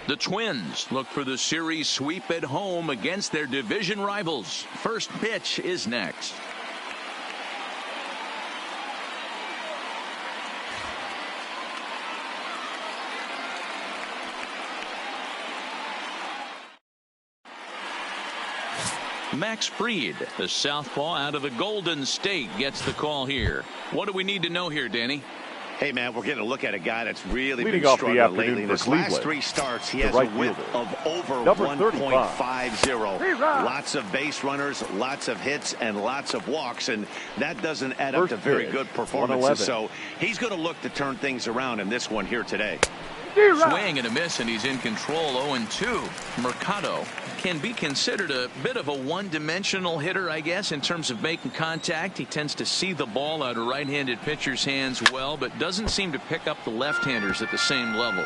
The Twins look for the series sweep at home against their division rivals. First pitch is next. Max Fried, the southpaw out of the Golden State, gets the call here. What do we need to know here, Danny? Hey, man, we're getting a look at a guy that's really Leading been off the struggling lately. afternoon In for his last Cleveland, 3 starts, he the has right a whip fielder, of over number 1.50. Lots of base runners, lots of hits, and lots of walks, and that doesn't add up to very good performances. So he's going to look to turn things around in this one here today. Swing and a miss, and he's in control. 0-2. Mercado can be considered a bit of a one-dimensional hitter, I guess, in terms of making contact. He tends to see the ball out of right-handed pitchers' hands well, but doesn't seem to pick up the left-handers at the same level.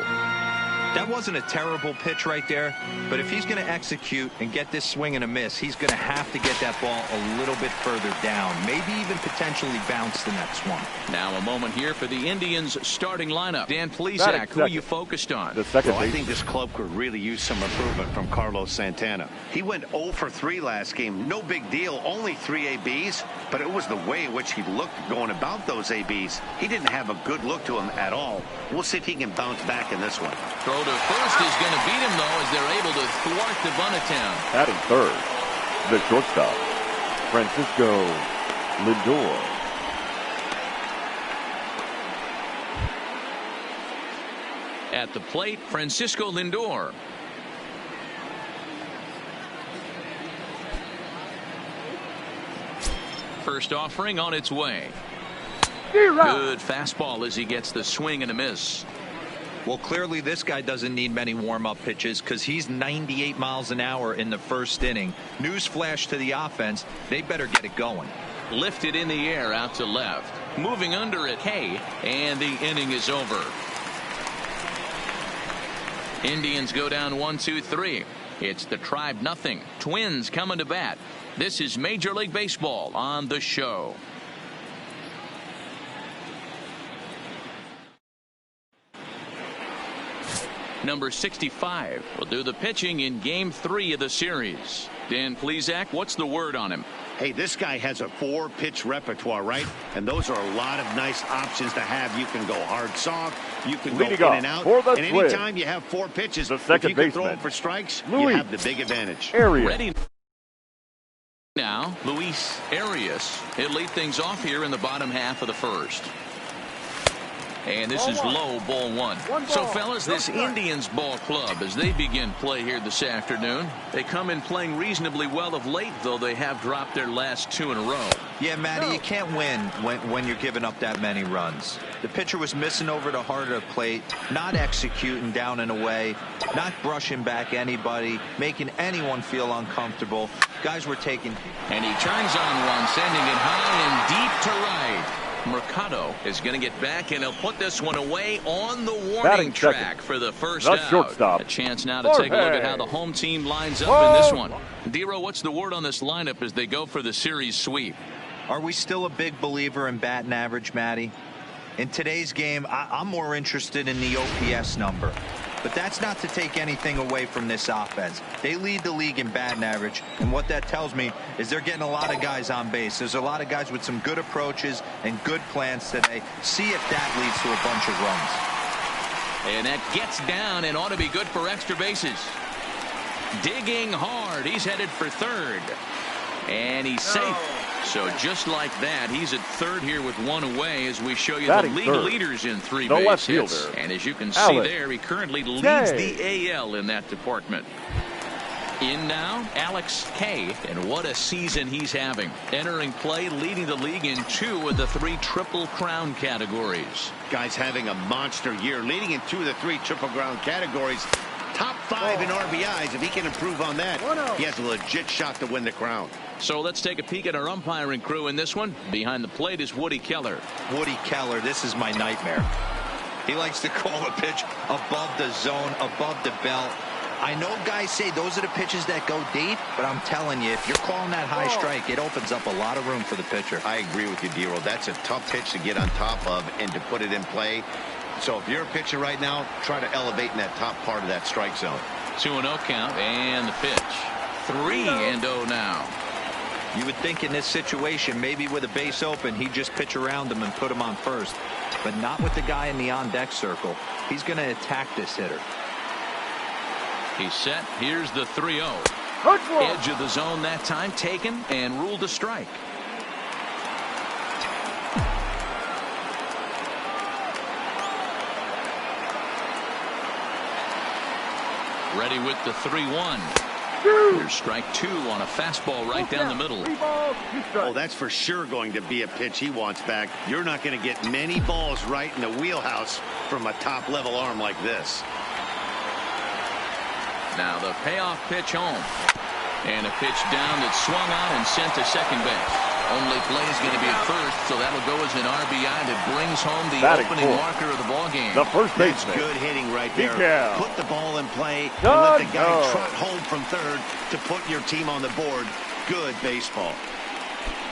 That wasn't a terrible pitch right there, but if he's going to execute and get this swing and a miss, he's going to have to get that ball a little bit further down, maybe even potentially bounce the next one. Now a moment here for the Indians starting lineup. Dan Plesac, who are you focused on? The second I think this club could really use some improvement from Carlos Santana. He went 0 for 3 last game. No big deal, only 3 ABs, but it was the way in which he looked going about those ABs. He didn't have a good look to him at all. We'll see if he can bounce back in this one. Throw to first is going to beat him, though, as they're able to thwart the bunt attempt. Batting third, the shortstop, Francisco Lindor. At the plate, Francisco Lindor. First offering on its way. Good fastball as he gets the swing and a miss. Well, clearly this guy doesn't need many warm-up pitches because he's 98 miles an hour in the first inning. Newsflash to the offense, they better get it going. Lifted in the air out to left. Moving under it, Hay, and the inning is over. Indians go down 1-2-3. It's the Tribe nothing. Twins coming to bat. This is Major League Baseball on the show. Number 65 will do the pitching in Game 3 of the series. Dan Plesac, what's the word on him? Hey, this guy has a 4-pitch repertoire, right? And those are a lot of nice options to have. You can go hard, soft. You can go in and out. And anytime you have 4 pitches, if you can throw them for strikes, you have the big advantage. Ready now, Luis Arias. He'll lead things off here in the bottom half of the first. And this is low, ball one. So, fellas, this Indians ball club, as they begin play here this afternoon, they come in playing reasonably well of late, though they have dropped their last 2 in a row. Yeah, Matty, you can't win when you're giving up that many runs. The pitcher was missing over the heart of the plate, not executing down and away, not brushing back anybody, making anyone feel uncomfortable. Guys were taking. And he turns on one, sending it high and deep to right. Mercado is going to get back, and he'll put this one away on the warning track for the first out. Shortstop. A chance now to take a look at how the home team lines up in this one. Dero, what's the word on this lineup as they go for the series sweep? Are we still a big believer in batting average, Matty? In today's game, I'm more interested in the OPS number. But that's not to take anything away from this offense. They lead the league in batting average, and what that tells me is they're getting a lot of guys on base. There's a lot of guys with some good approaches and good plans today. See if that leads to a bunch of runs. And that gets down and ought to be good for extra bases. Digging hard. He's headed for third. And he's safe. So just like that, he's at third here with 1 away as we show you the league leaders in 3 base hits. And as you can see there, he currently leads the AL in that department. In now, Alex K. And what a season he's having. Entering play, leading the league in 2 of the 3 Triple Crown categories. Guy's having a monster year, leading in 2 of the 3 Triple Crown categories. Top 5 in RBIs. If he can improve on that, he has a legit shot to win the crown. So let's take a peek at our umpiring crew in this one. Behind the plate is Woody Keller. Woody Keller, this is my nightmare. He likes to call a pitch above the zone, above the belt. I know guys say those are the pitches that go deep, but I'm telling you, if you're calling that high strike, it opens up a lot of room for the pitcher. I agree with you, Dero. That's a tough pitch to get on top of and to put it in play. So if you're a pitcher right now, try to elevate in that top part of that strike zone. 2-0 count and the pitch. 3-0 now. You would think in this situation, maybe with a base open, he'd just pitch around him and put him on first. But not with the guy in the on-deck circle. He's going to attack this hitter. He's set. Here's the 3-0. Edge of the zone that time taken and ruled a strike. Ready with the 3-1. Here's strike 2 on a fastball right down the middle. Oh, that's for sure going to be a pitch he wants back. You're not going to get many balls right in the wheelhouse from a top-level arm like this. Now the payoff pitch home. And a pitch down that's swung on and sent to second base. Only play is going to be at first, so that'll go as an RBI that brings home the opening marker of the ballgame. The first That's baseman. good hitting right there. Put the ball in play and Good let the guy go. trot home from third to put your team on the board. Good baseball.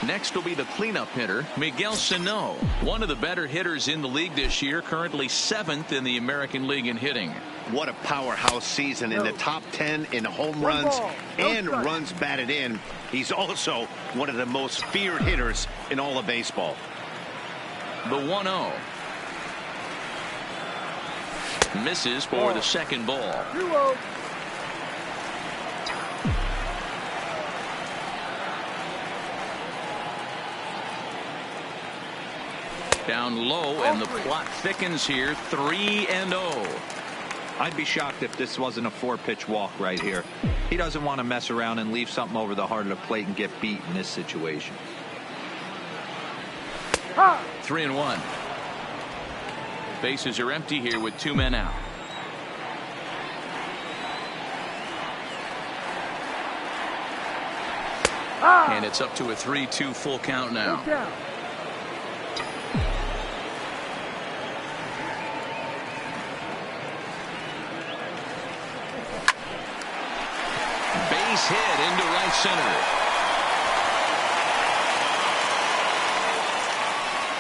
Next will be the cleanup hitter, Miguel Sano. One of the better hitters in the league this year, currently 7th in the American League in hitting. What a powerhouse season in the top 10 in home runs and runs batted in. He's also one of the most feared hitters in all of baseball. The 1-0. Misses for the second ball. Down low, and the plot thickens here. 3-0. I'd be shocked if this wasn't a 4-pitch walk right here. He doesn't want to mess around and leave something over the heart of the plate and get beat in this situation. 3-1. Bases are empty here with 2 men out. And it's up to a 3-2 full count now. Base hit into right center.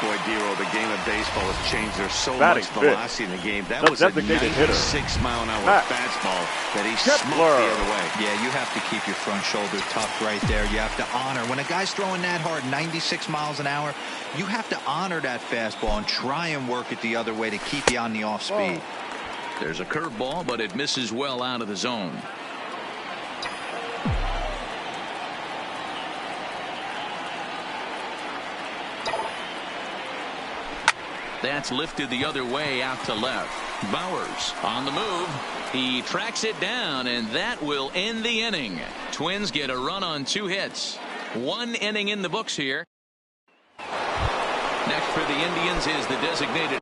Boy, Dero, the game of baseball has changed. There's so Batting much velocity in the game. That The was a designated hitter. 96-mile-an-hour fastball that he smoked the Kepler. other way. Yeah, you have to keep your front shoulder tucked right there. You have to honor. When a guy's throwing that hard, 96 miles an hour, you have to honor that fastball and try and work it the other way to keep you on the off speed. There's a curveball, but it misses well out of the zone. That's lifted the other way out to left. Bowers on the move. He tracks it down, and that will end the inning. Twins get a run on 2 hits. 1 inning in the books here. Next for the Indians is the designated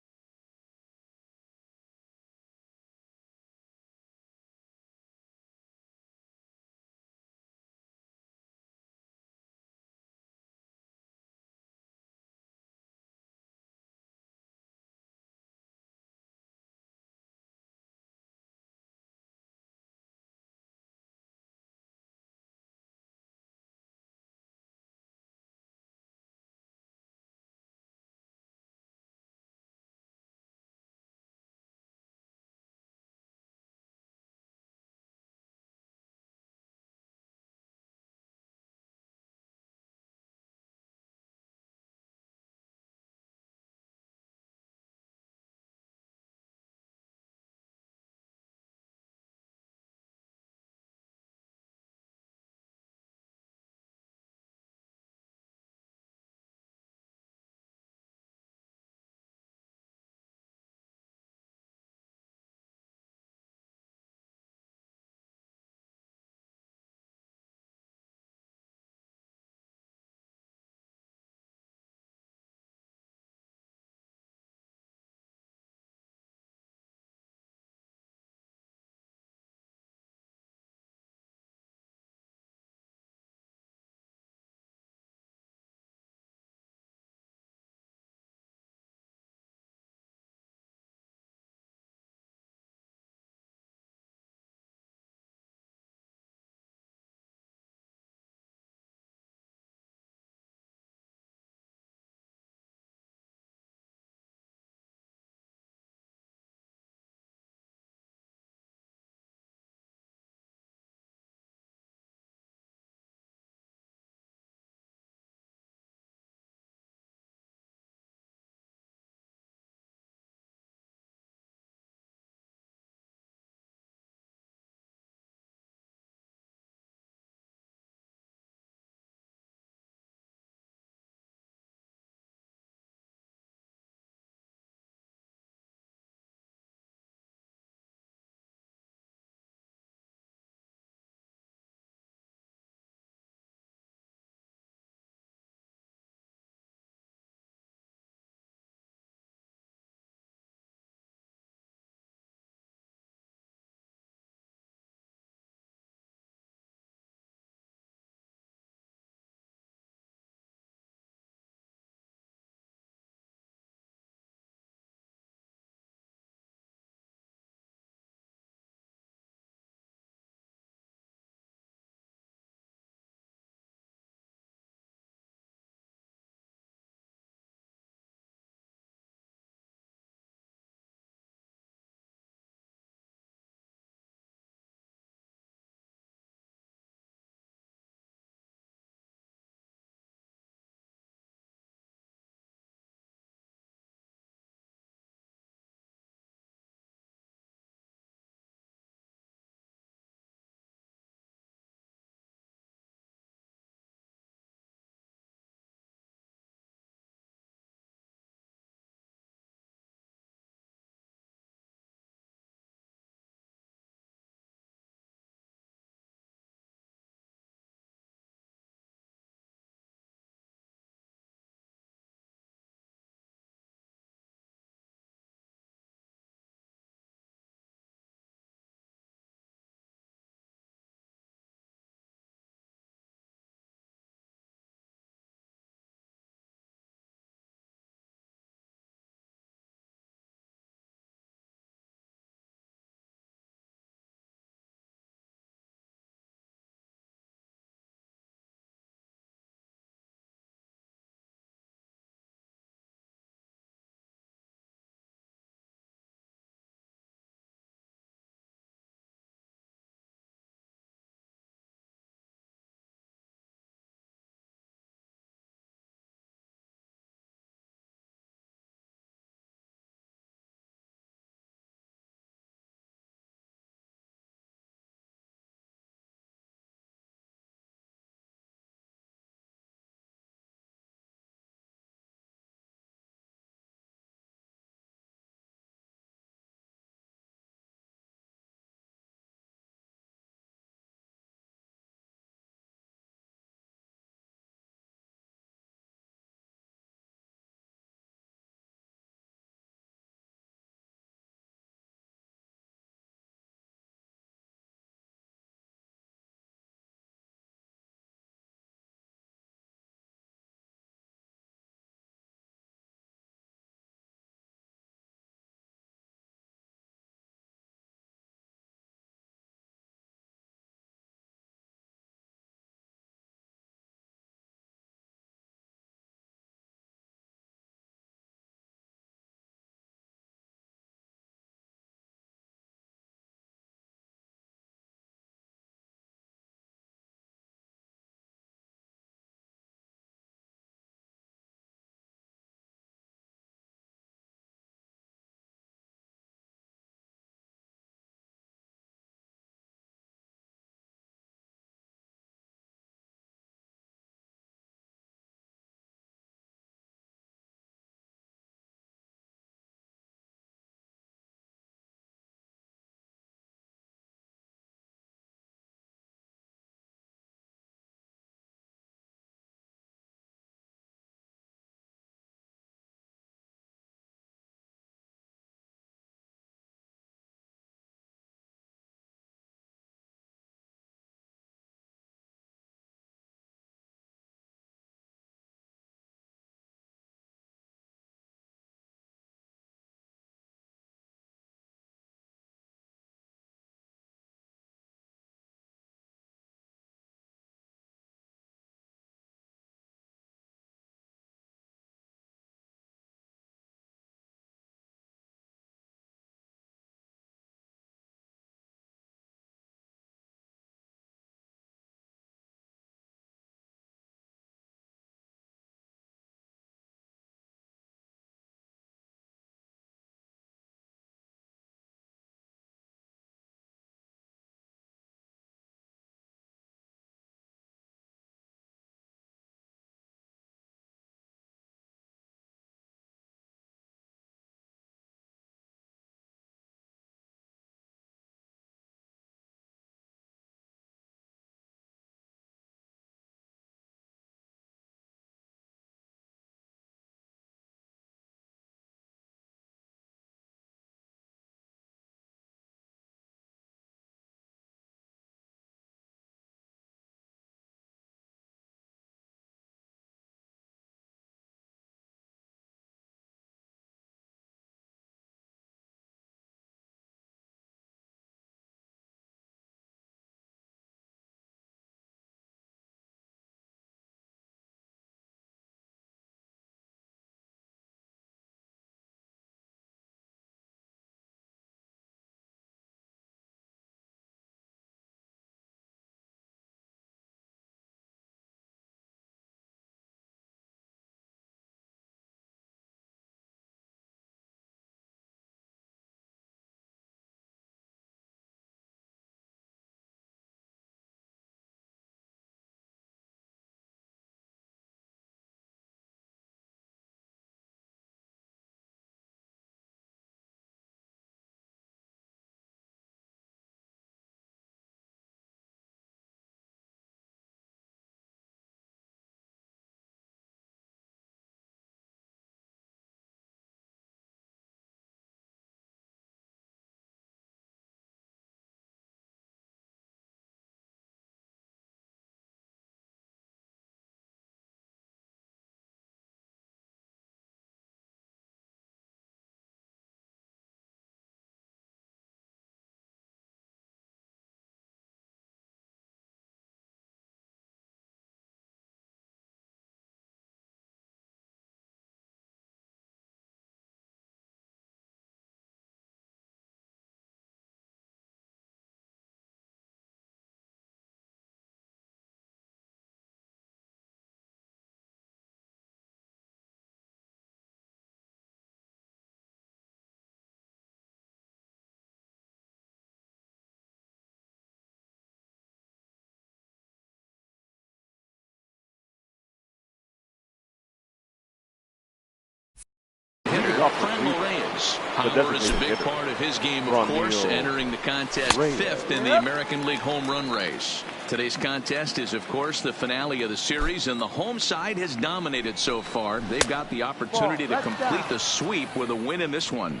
Franmil Reyes. Power is a big part of his game, of course, entering the contest fifth in the American League home run race. Today's contest is, of course, the finale of the series, and the home side has dominated so far. They've got the opportunity to complete the sweep with a win in this one.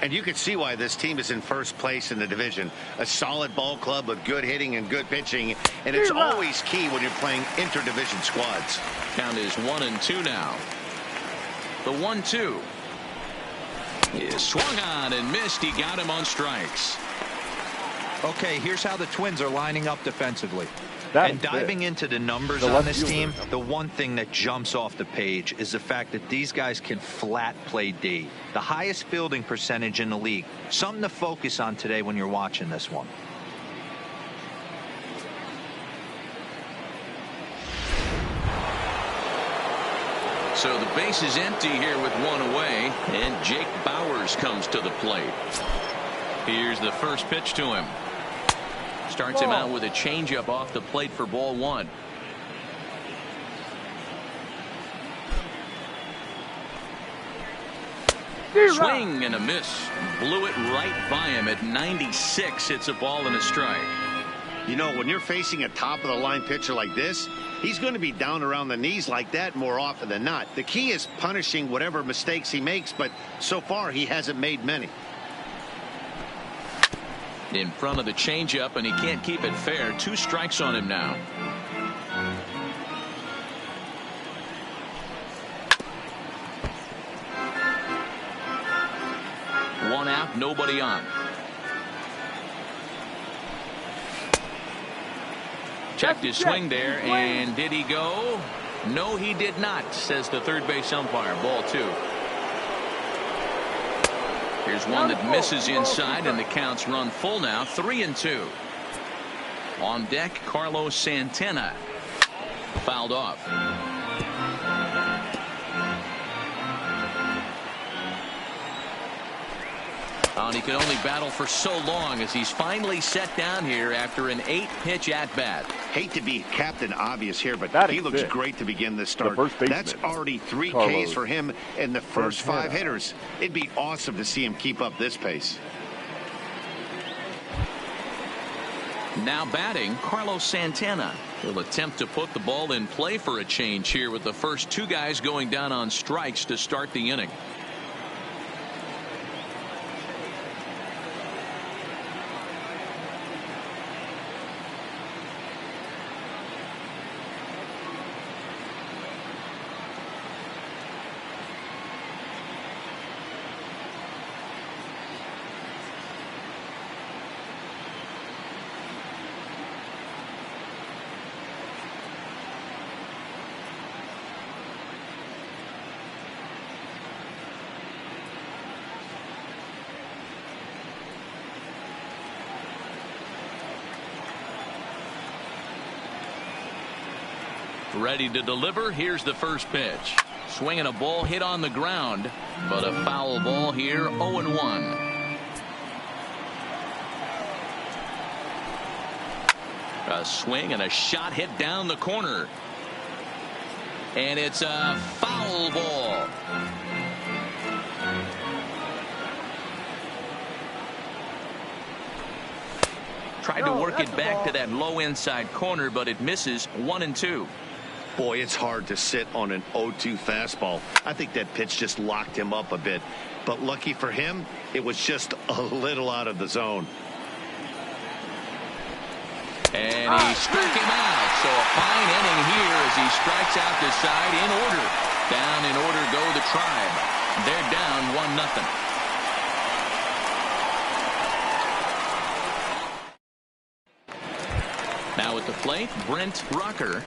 And you can see why this team is in first place in the division. A solid ball club with good hitting and good pitching, and it's always key when you're playing interdivision squads. Count is 1-2 now. The 1-2 is swung on and missed. He got him on strikes. Okay, here's how the Twins are lining up defensively. And diving into the numbers on this team, the one thing that jumps off the page is the fact that these guys can flat play D. The highest fielding percentage in the league. Something to focus on today when you're watching this one. So the base is empty here with one away, and Jake Bauers comes to the plate. Here's the first pitch to him. Starts him out with a changeup off the plate for ball one. Swing and a miss. Blew it right by him at 96. It's a ball and a strike. You know, when you're facing a top-of-the-line pitcher like this, he's going to be down around the knees like that more often than not. The key is punishing whatever mistakes he makes, but so far he hasn't made many. In front of the changeup, and he can't keep it fair. 2 strikes on him now. One out, nobody on. Checked his swing there, and did he go? No, he did not, says the third base umpire. Ball 2. Here's one that misses inside, and the count's run full now. 3-2. On deck, Carlos Santana. Fouled off. And he could only battle for so long as he's finally set down here after an 8-pitch at-bat. Hate to be Captain Obvious here, but he looks great to begin this start. That's already 3 Ks for him in the first 5 hitters. It'd be awesome to see him keep up this pace. Now batting, Carlos Santana. He'll attempt to put the ball in play for a change here with the first 2 guys going down on strikes to start the inning. Ready to deliver. Here's the first pitch. Swinging a ball hit on the ground, but a foul ball here. 0-1. A swing and a shot hit down the corner, and it's a foul ball. Tried to work it back to that low inside corner, but it misses. 1-2. Boy, it's hard to sit on an 0-2 fastball. I think that pitch just locked him up a bit. But lucky for him, it was just a little out of the zone. And he struck him out. So a fine inning here as he strikes out the side in order. Down in order go the Tribe. They're down 1-0. Now at the plate, Brent Rucker.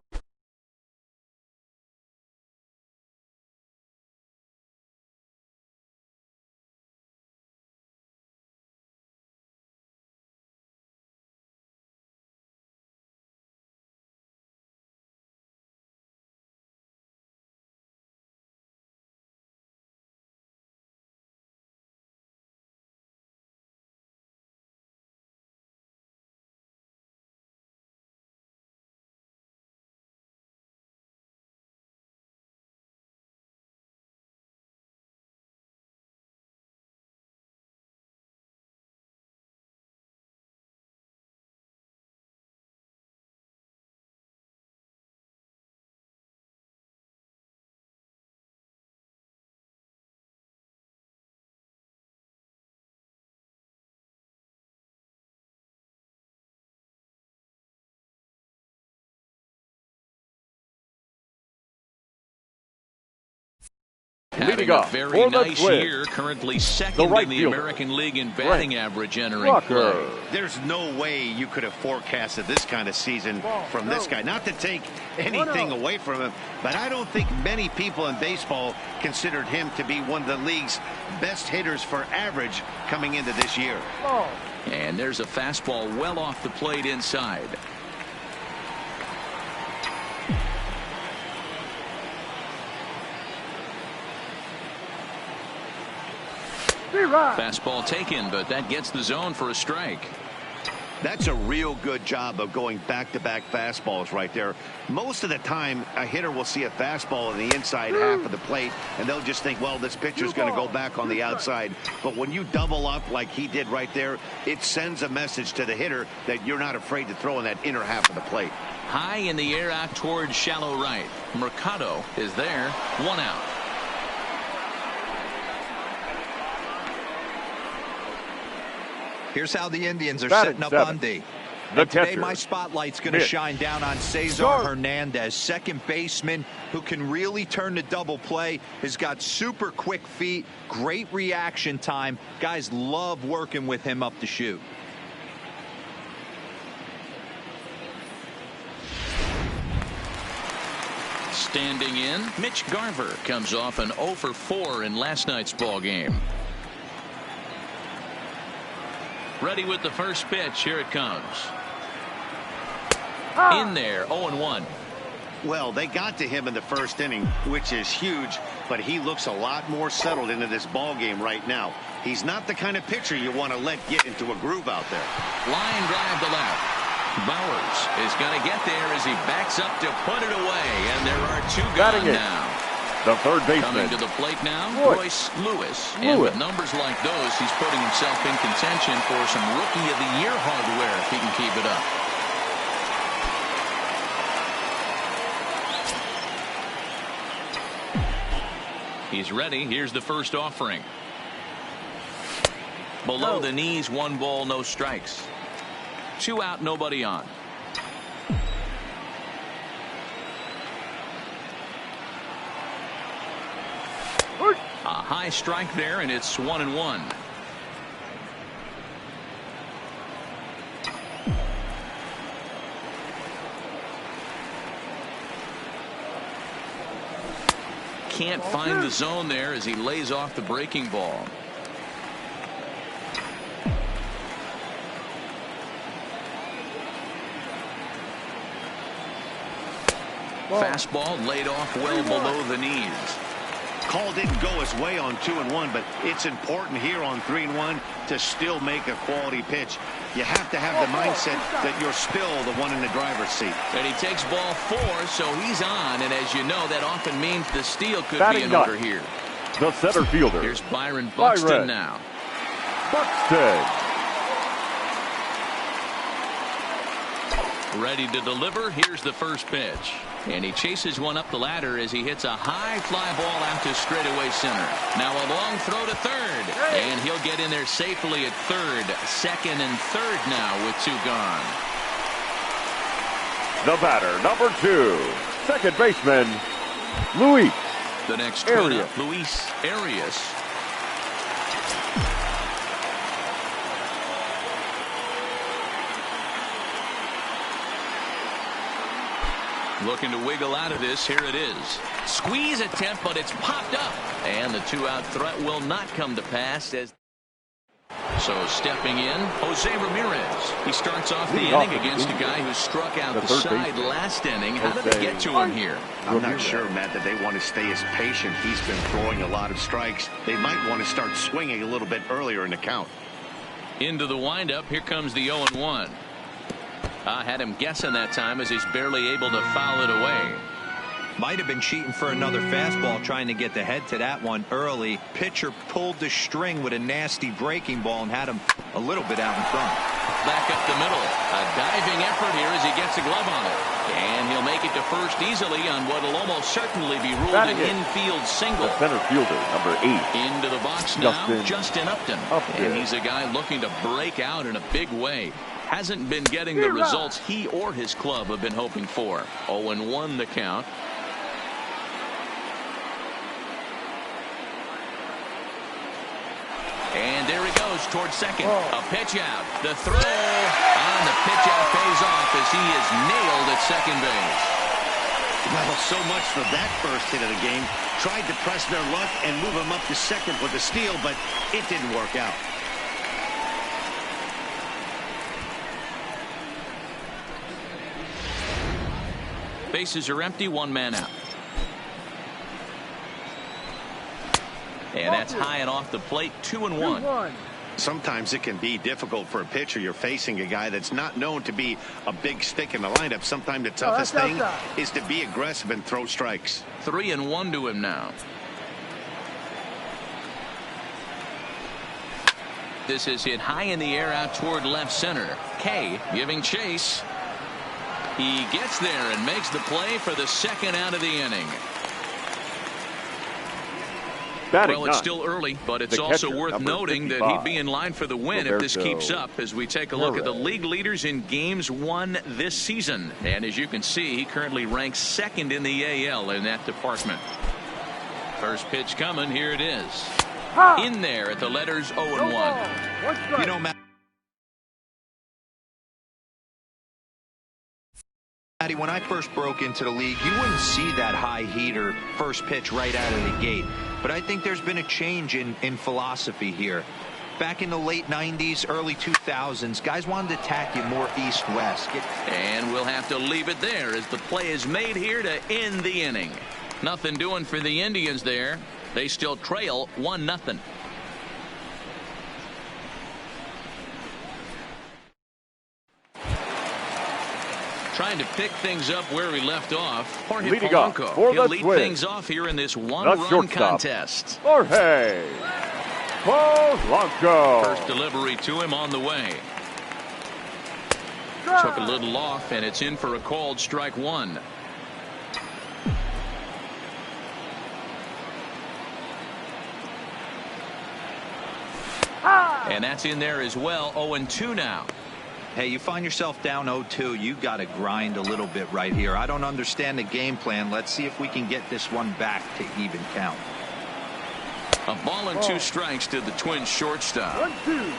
Having Leading a off very for the nice Twins, year, currently second right in the fielder, American League in batting average entering Walker. play. There's no way you could have forecasted this kind of season from this guy. Not to take anything away from him, but I don't think many people in baseball considered him to be one of the league's best hitters for average coming into this year. And there's a fastball well off the plate inside. Fastball taken, but that gets the zone for a strike. That's a real good job of going back-to-back fastballs right there. Most of the time, a hitter will see a fastball in the inside half of the plate, and they'll just think, well, this pitcher's going to go back on the outside. But when you double up like he did right there, it sends a message to the hitter that you're not afraid to throw in that inner half of the plate. High in the air out towards shallow right. Mercado is there. 1 out. Here's how the Indians are Batting setting up 7th, on D. the Today, catcher, my spotlight's going to Mitch. shine down on Cesar Start. Hernandez, second baseman who can really turn the double play. Has got super quick feet, great reaction time. Guys love working with him up the chute. Standing in, Mitch Garver comes off an 0 for 4 in last night's ball game. Ready with the first pitch. Here it comes. In there, 0-1. Well, they got to him in the first inning, which is huge, but he looks a lot more settled into this ball game right now. He's not the kind of pitcher you want to let get into a groove out there. Line drive to left. Bowers is going to get there as he backs up to put it away, and there are 2 gone now. The third baseman. Coming to the plate now, Royce Lewis. And with numbers like those, he's putting himself in contention for some Rookie of the Year hardware if he can keep it up. He's ready. Here's the first offering. Below the knees, 1 ball, no strikes. 2 out, nobody on. A high strike there, and it's 1-1. Can't find the zone there as he lays off the breaking ball. Fastball laid off well below the knees. Call didn't go his way on 2-1, but it's important here on 3-1 to still make a quality pitch. You have to have the mindset that you're still the one in the driver's seat. And he takes ball 4, so he's on. And as you know, that often means the steal could Batting be in ninth, order here. the center fielder. Here's Byron Buxton now. Buxton. Ready to deliver. Here's the first pitch. And he chases one up the ladder as he hits a high fly ball out to straightaway center. Now a long throw to third. And he'll get in there safely at third. Second and third now with 2 gone. The batter, number 2, second baseman, Luis. The next twin Arias. up, Luis Arias. Looking to wiggle out of this. Here it is. Squeeze attempt, but it's popped up. And the 2-out threat will not come to pass. So stepping in, Jose Ramirez. He starts off the inning against a guy who struck out the side last inning. How did they get to him here? I'm not sure, Matt, that they want to stay as patient. He's been throwing a lot of strikes. They might want to start swinging a little bit earlier in the count. Into the windup. Here comes the 0-1. I had him guessing that time as he's barely able to foul it away. Might have been cheating for another fastball, trying to get the head to that one early. Pitcher pulled the string with a nasty breaking ball and had him a little bit out in front. Back up the middle. A diving effort here as he gets a glove on it. And he'll make it to first easily on what will almost certainly be ruled an infield single. The center fielder, number 8. Into the box now, Justin Upton. And he's a guy looking to break out in a big way. Hasn't been getting the results he or his club have been hoping for. 0-1 the count. goes towards second. A pitch out. The throw on the pitch out pays off as he is nailed at second base. Well, so much for that first hit of the game. Tried to press their luck and move him up to second with the steal, but it didn't work out. Bases are empty, one man out. And that's high and off the plate, 2-1. Sometimes it can be difficult for a pitcher. You're facing a guy that's not known to be a big stick in the lineup. Sometimes the toughest thing is to be aggressive and throw strikes. 3-1 to him now. This is hit high in the air out toward left center. Kay giving chase. He gets there and makes the play for the second out of the inning. Well, it's still early, but it's also worth noting that he'd be in line for the win if this keeps up as we take a look at the league leaders in games won this season. And as you can see, he currently ranks second in the AL in that department. First pitch coming. Here it is. In there at the letters 0-1. You know, Matt, when I first broke into the league, you wouldn't see that high heater first pitch right out of the gate. But I think there's been a change in philosophy here. Back in the late 90s, early 2000s, guys wanted to attack you more east-west. And we'll have to leave it there as the play is made here to end the inning. Nothing doing for the Indians there. They still trail 1-0. Trying to pick things up where he left off. Jorge Polanco. He'll lead things off here in this one-run contest. Jorge Polanco. First delivery to him on the way. Took a little off, and it's in for a called strike one. And that's in there as well. 0-2 now. Hey, you find yourself down 0-2, you got to grind a little bit right here. I don't understand the game plan. Let's see if we can get this one back to even count. A ball and 2 strikes to the Twins shortstop. 1-2.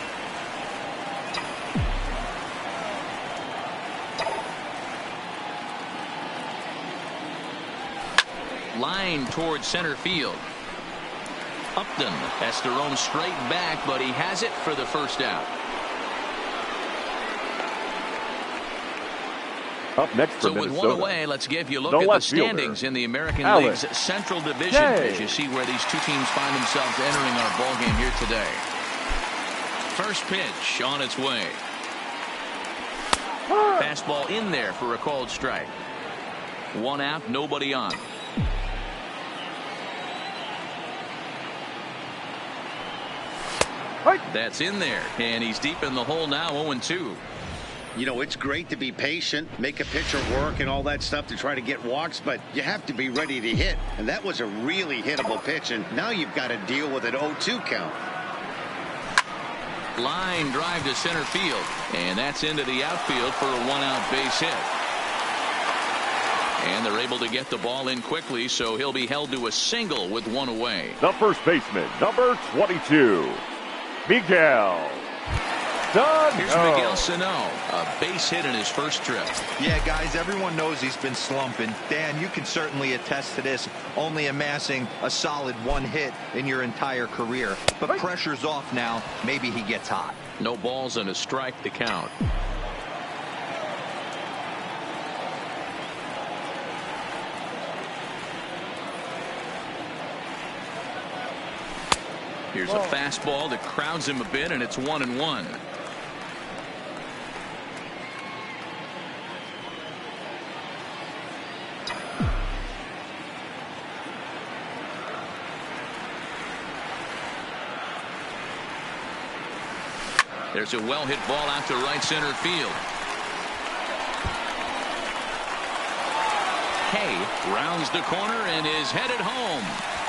Line towards center field. Upton has to roam straight back, but he has it for the first out. Up next for so with Minnesota. one away, let's give you a look at the standings in the American League's Central Division as you see where these two teams find themselves entering our ball game here today. First pitch on its way. Fastball in there for a called strike. 1 out, nobody on. That's in there, and he's deep in the hole now. 0-2. You know, it's great to be patient, make a pitcher work and all that stuff to try to get walks, but you have to be ready to hit. And that was a really hittable pitch, and now you've got to deal with an 0-2 count. Line drive to center field, and that's into the outfield for a 1-out base hit. And they're able to get the ball in quickly, so he'll be held to a single with 1 away. The first baseman, number 22, Miguel. Here's Miguel Sano, a base hit in his first trip. Yeah, guys, everyone knows he's been slumping. Dan, you can certainly attest to this, only amassing a solid 1 hit in your entire career. But pressure's off now. Maybe he gets hot. No balls and a strike to count. Here's a fastball that crowds him a bit, and it's 1-1. There's a well-hit ball out to right center field. Kay rounds the corner and is headed home.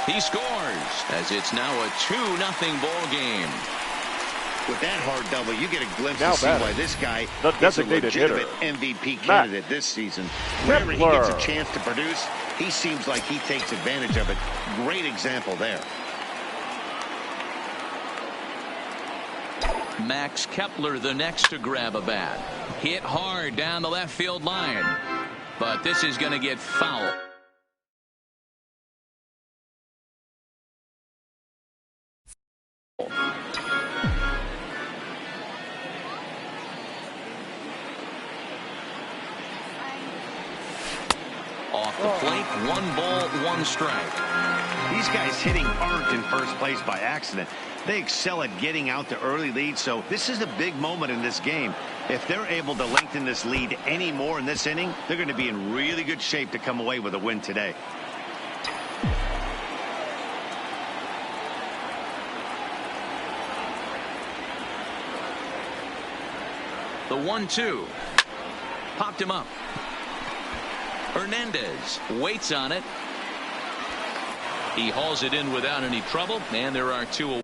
He scores as it's now a 2-0 ball game. With that hard double, you get a glimpse to see why this guy is a legitimate MVP candidate this season. Whenever he gets a chance to produce, he seems like he takes advantage of it. Great example there. Max Kepler the next to grab a bat. Hit hard down the left field line. But this is going to get foul. Off the plate, 1 ball, 1 strike. These guys hitting aren't in first place by accident. They excel at getting out to early leads, so this is a big moment in this game. If they're able to lengthen this lead any more in this inning, they're going to be in really good shape to come away with a win today. The 1-2. Popped him up. Hernandez waits on it. He hauls it in without any trouble, and there are 2 away.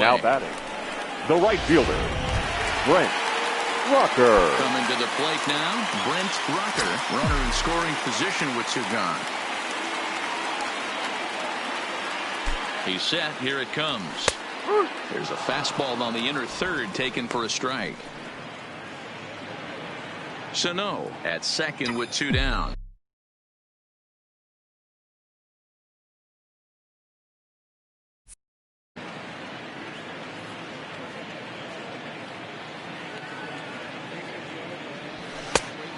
away. Now batting, the right fielder, Brent Rocker. Coming to the plate now, Brent Rocker. Runner in scoring position with 2 gone. He's set. Here it comes. There's a fastball on the inner third taken for a strike. Sano at second with 2 down.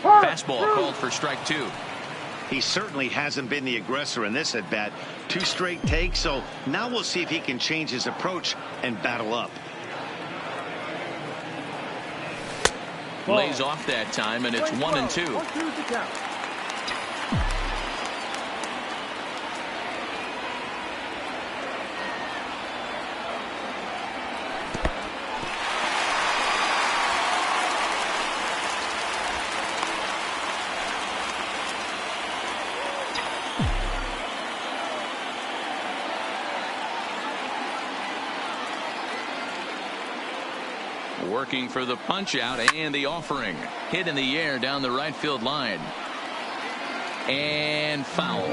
Fastball called for strike 2. He certainly hasn't been the aggressor in this at bat. 2 straight takes, so now we'll see if he can change his approach and battle up. Lays off that time, and it's 1-2. Working for the punch out and the offering. Hit in the air down the right field line. And foul.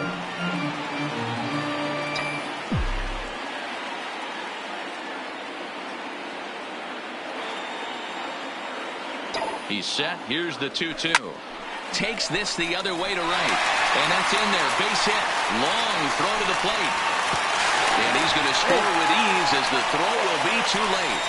He's set. Here's the 2-2. Takes this the other way to right. And that's in there. Base hit. Long throw to the plate. And he's going to score with ease as the throw will be too late.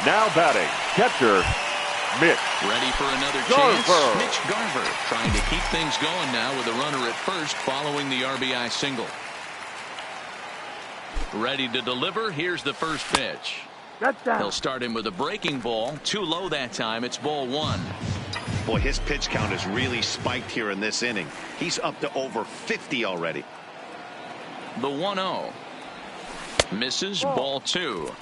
Now batting, catcher, Mitch. Ready for another Garver. chance. Mitch Garver trying to keep things going now with a runner at first following the RBI single. Ready to deliver. Here's the first pitch. He'll start him with a breaking ball. Too low that time. It's ball 1. Boy, his pitch count has really spiked here in this inning. He's up to over 50 already. The 1-0. Misses. Ball 2.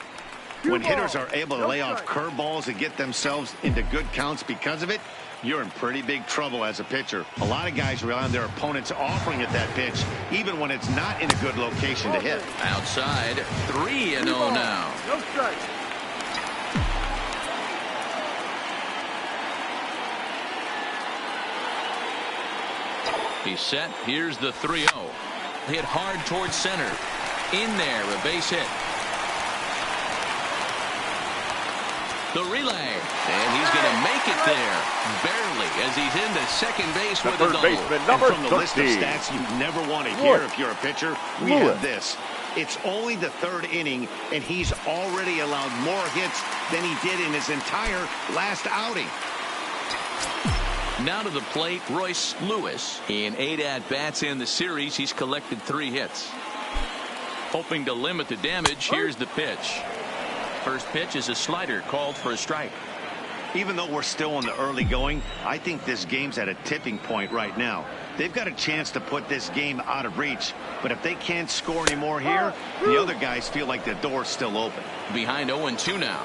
When hitters are able to lay off curveballs and get themselves into good counts because of it, you're in pretty big trouble as a pitcher. A lot of guys rely on their opponents offering at that pitch, even when it's not in a good location to hit. Outside. 3-0 now. No strike. He's set. Here's the 3-0. Hit hard towards center. In there, a base hit. The relay, and he's going to make it there, barely, as he's into second base with a double. Baseman, number and from the list of 13. stats you never want to hear if you're a pitcher, we have this. It's only the 3rd inning, and he's already allowed more hits than he did in his entire last outing. Now to the plate, Royce Lewis. In 8 at-bats in the series, he's collected 3 hits. Hoping to limit the damage, here's the pitch. First pitch is a slider called for a strike. Even though we're still in the early going, I think this game's at a tipping point right now. They've got a chance to put this game out of reach, but if they can't score anymore here, the other guys feel like the door's still open. Behind 0-2 now.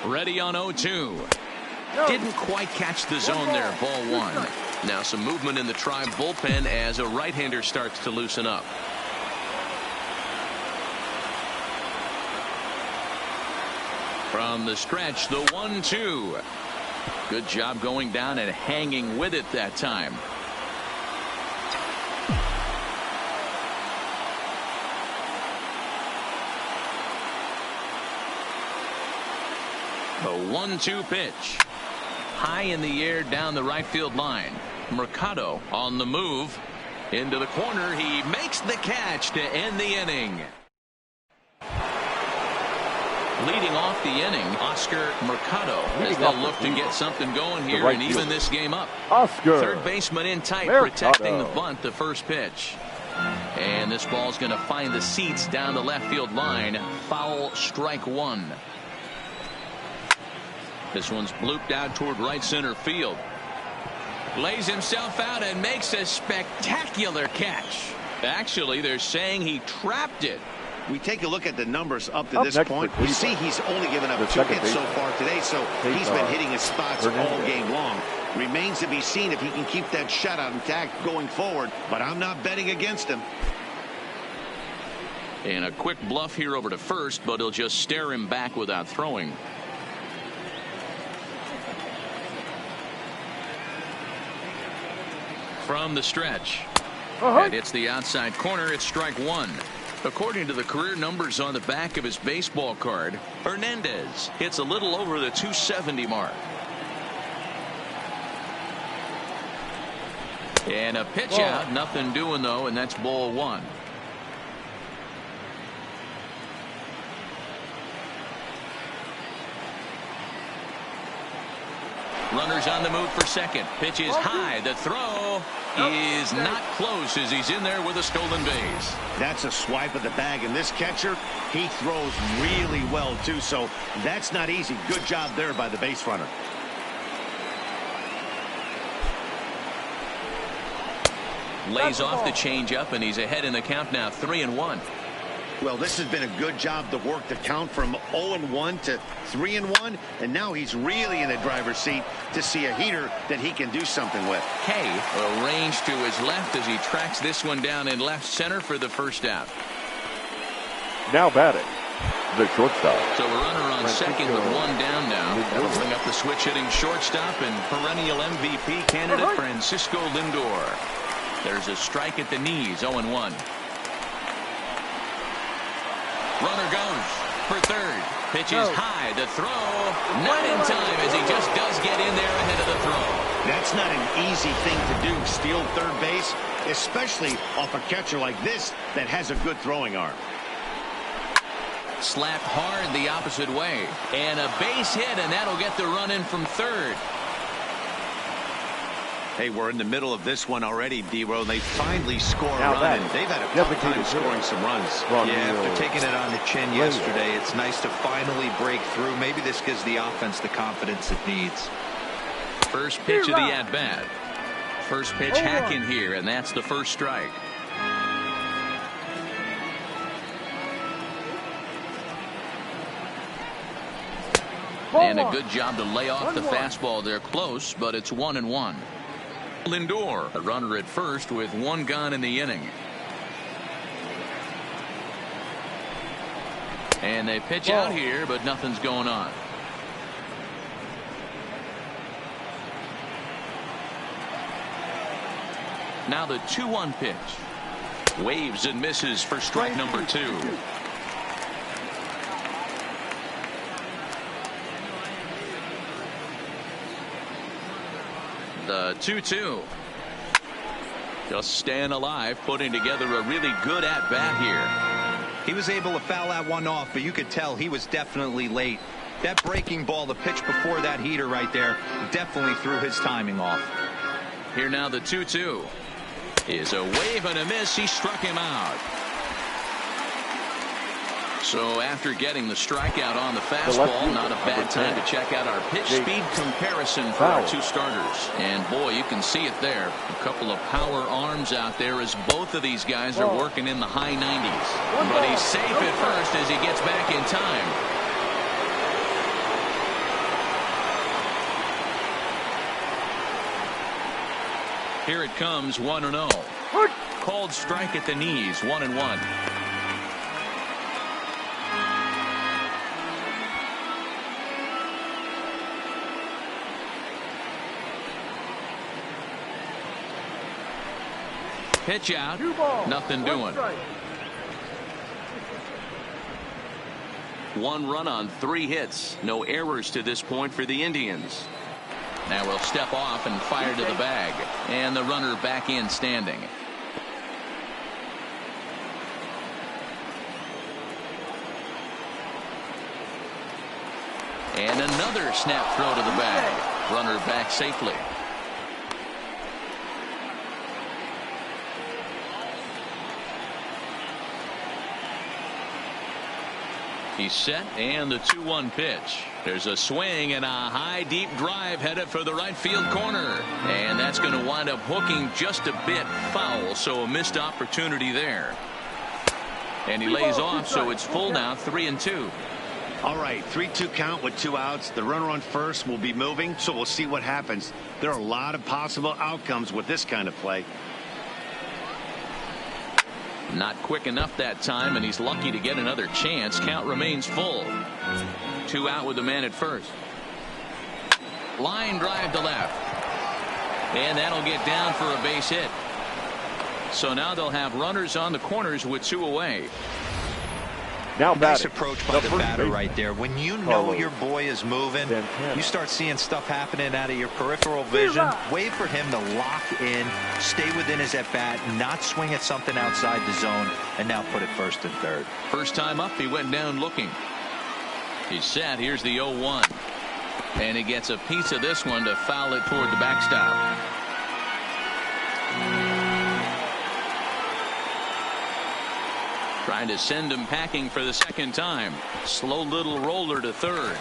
Ready on 0-2. Didn't quite catch the zone there. Ball one. Now some movement in the Tribe bullpen as a right-hander starts to loosen up. From the stretch, the 1-2. Good job going down and hanging with it that time. The 1-2 pitch. High in the air down the right field line. Mercado on the move. Into the corner. He makes the catch to end the inning. Leading off the inning, Oscar Mercado, as they'll look to get something going here and even this game up. Oscar. Third baseman in tight, Mercado. protecting the bunt, the first pitch. And this ball's going to find the seats down the left field line. Foul, strike one. This one's blooped out toward right center field. Lays himself out and makes a spectacular catch. Actually, they're saying he trapped it. We take a look at the numbers up to this point. We see he's only given up 2 hits so far today, so he's been hitting his spots all game long. Remains to be seen if he can keep that shutout intact going forward, but I'm not betting against him. And a quick bluff here over to first, but he'll just stare him back without throwing. From the stretch. And it's the outside corner. It's strike one. According to the career numbers on the back of his baseball card, Hernandez hits a little over the 270 mark. And a pitch out. Nothing doing, though, and that's ball one. Runners on the move for second. Pitch is high. The throw is not close as he's in there with a stolen base. That's a swipe of the bag, and this catcher, he throws really well, too, so that's not easy. Good job there by the base runner. Lays off the changeup, and he's ahead in the count now, 3-1. Well, this has been a good job to work the count from 0-1 to 3-1, and now he's really in the driver's seat to see a heater that he can do something with. Kay arranged to his left as he tracks this one down in left center for the first out. Now batting, the shortstop. So a runner on second with one down now. That'll bring up the switch hitting shortstop and perennial MVP candidate Francisco Lindor. There's a strike at the knees, 0-1. Runner goes for third. Pitch is high. The throw not in time as he just does get in there ahead of the throw. That's not an easy thing to do, steal third base, especially off a catcher like this that has a good throwing arm. Slapped hard the opposite way. And a base hit, and that'll get the run in from third. Hey, we're in the middle of this one already, D-Row. They finally score a run, and they've had a tough time scoring some runs. Yeah, after taking it on the chin yesterday, it's nice to finally break through. Maybe this gives the offense the confidence it needs. First pitch of the at-bat. First pitch hack in here, and that's the first strike. And a good job to lay off the fastball there. Close, but it's 1-1. Lindor, a runner at first with one gone in the inning. And they pitch out here, but nothing's going on. Now the 2-1 pitch. Waves and misses for strike number 2. The 2-2. Just staying alive, putting together a really good at-bat here. He was able to foul that one off, but you could tell he was definitely late. That breaking ball, the pitch before that heater right there, definitely threw his timing off. Here now the 2-2. Is a wave and a miss. He struck him out. So after getting the strikeout on the fastball, not a bad time to check out our pitch speed comparison for our two starters. And boy, you can see it there. A couple of power arms out there as both of these guys are working in the high 90s. But he's safe at first as he gets back in time. Here it comes, 1-0. Called strike at the knees, 1-1. Pitch out, nothing doing. 1 run on 3 hits. No errors to this point for the Indians. Now we'll step off and fire to the bag. And the runner back in standing. And another snap throw to the bag. Runner back safely. He's set, and the 2-1 pitch. There's a swing and a high deep drive headed for the right field corner. And that's going to wind up hooking just a bit foul, so a missed opportunity there. And he lays off, so it's full now, 3-2. All right, 3-2 count with 2 outs. The runner on first will be moving, so we'll see what happens. There are a lot of possible outcomes with this kind of play. Not quick enough that time, and he's lucky to get another chance. Count remains full. 2 out with the man at first. Line drive to left. And that'll get down for a base hit. So now they'll have runners on the corners with 2 away. Now nice approach by the batter right there. When you know your boy is moving, you start seeing stuff happening out of your peripheral vision. Wait for him to lock in, stay within his at-bat, not swing at something outside the zone, and now put it first and third. First time up, he went down looking. He's set. Here's the 0-1. And he gets a piece of this one to foul it toward the backstop. Trying to send him packing for the second time. Slow little roller to third.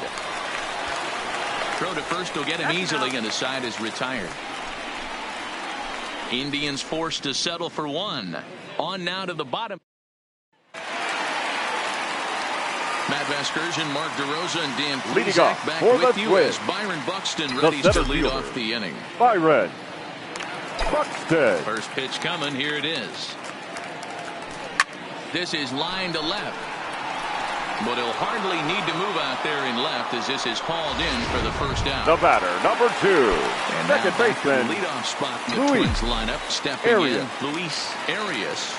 Throw to first will get him easily, and the side is retired. Indians forced to settle for 1. On now to the bottom. Matt Vasgersian, Mark DeRosa, and Dan Plesac back with you as Byron Buxton ready to lead off the inning. Byron Buxton. First pitch coming. Here it is. This is line to left. But he'll hardly need to move out there in left as this is hauled in for the first out. The batter, number 2. And second baseman. Leadoff spot in the Twins lineup. Stepping in, Luis Arias.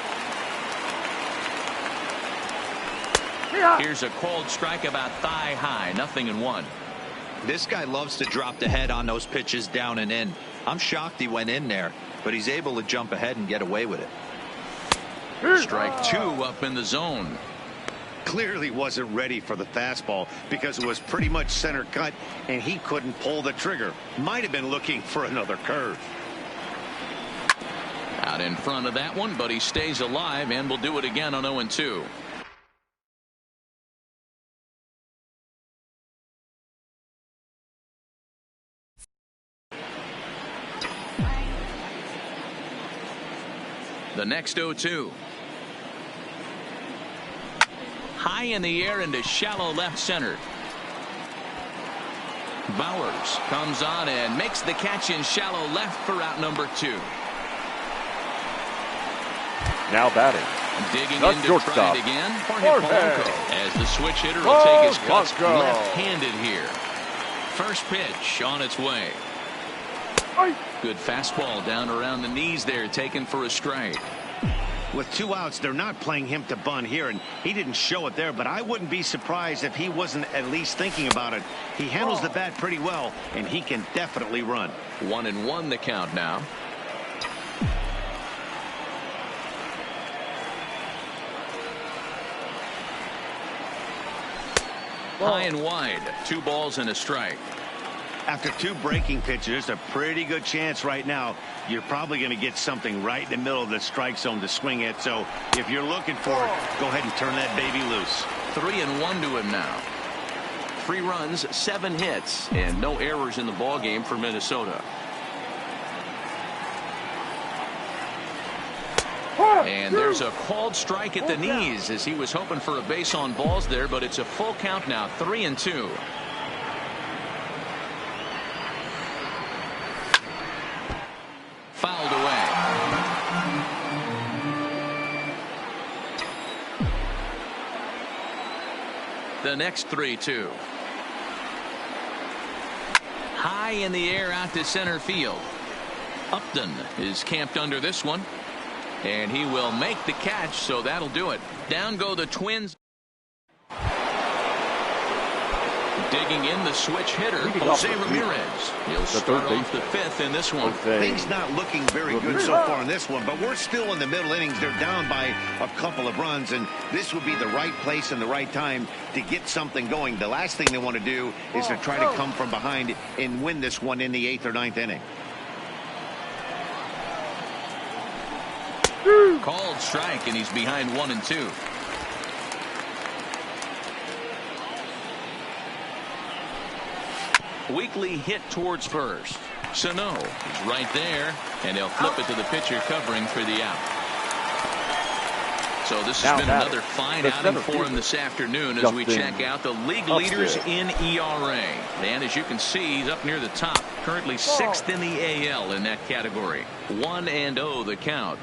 Here's a called strike about thigh high. 0-1. This guy loves to drop the head on those pitches down and in. I'm shocked he went in there, but he's able to jump ahead and get away with it. Strike 2 up in the zone. Clearly wasn't ready for the fastball because it was pretty much center cut and he couldn't pull the trigger. Might have been looking for another curve. Out in front of that one, but he stays alive and will do it again on 0-2. The next 0-2. High in the air into shallow left center. Bowers comes on and makes the catch in shallow left for out number 2. Now batting. Digging in to try it again. Jorge Polanco, as the switch hitter will take his cuts left-handed here. First pitch on its way. Good fastball down around the knees there, taken for a strike. With 2 outs, they're not playing him to bunt here, and he didn't show it there, but I wouldn't be surprised if he wasn't at least thinking about it. He handles the bat pretty well, and he can definitely run. 1-1 the count now. High and wide. 2 balls and a strike. After 2 breaking pitches, a pretty good chance right now you're probably going to get something right in the middle of the strike zone to swing at. So if you're looking for it, go ahead and turn that baby loose. 3-1 to him now. 3 runs, 7 hits, and no errors in the ball game for Minnesota. And there's a called strike at the knees as he was hoping for a base on balls there, but it's a full count now, 3-2. Fouled away. The next 3-2. High in the air out to center field. Upton is camped under this one. And he will make the catch, so that'll do it. Down go the Twins. Digging in the switch hitter, Jose Ramirez. He'll start off the 5th in this one. Things not looking very good so far in this one, but we're still in the middle innings. They're down by a couple of runs, and this would be the right place and the right time to get something going. The last thing they want to do is to try to come from behind and win this one in the 8th or 9th inning. Called strike, and he's behind 1-2. Weekly hit towards first. Sano is right there, and they'll flip it to the pitcher covering for the out. So this has been another fine outing for him this afternoon as we check out the league leaders in ERA. And as you can see, he's up near the top, currently 6th in the AL in that category. 1-0 the count.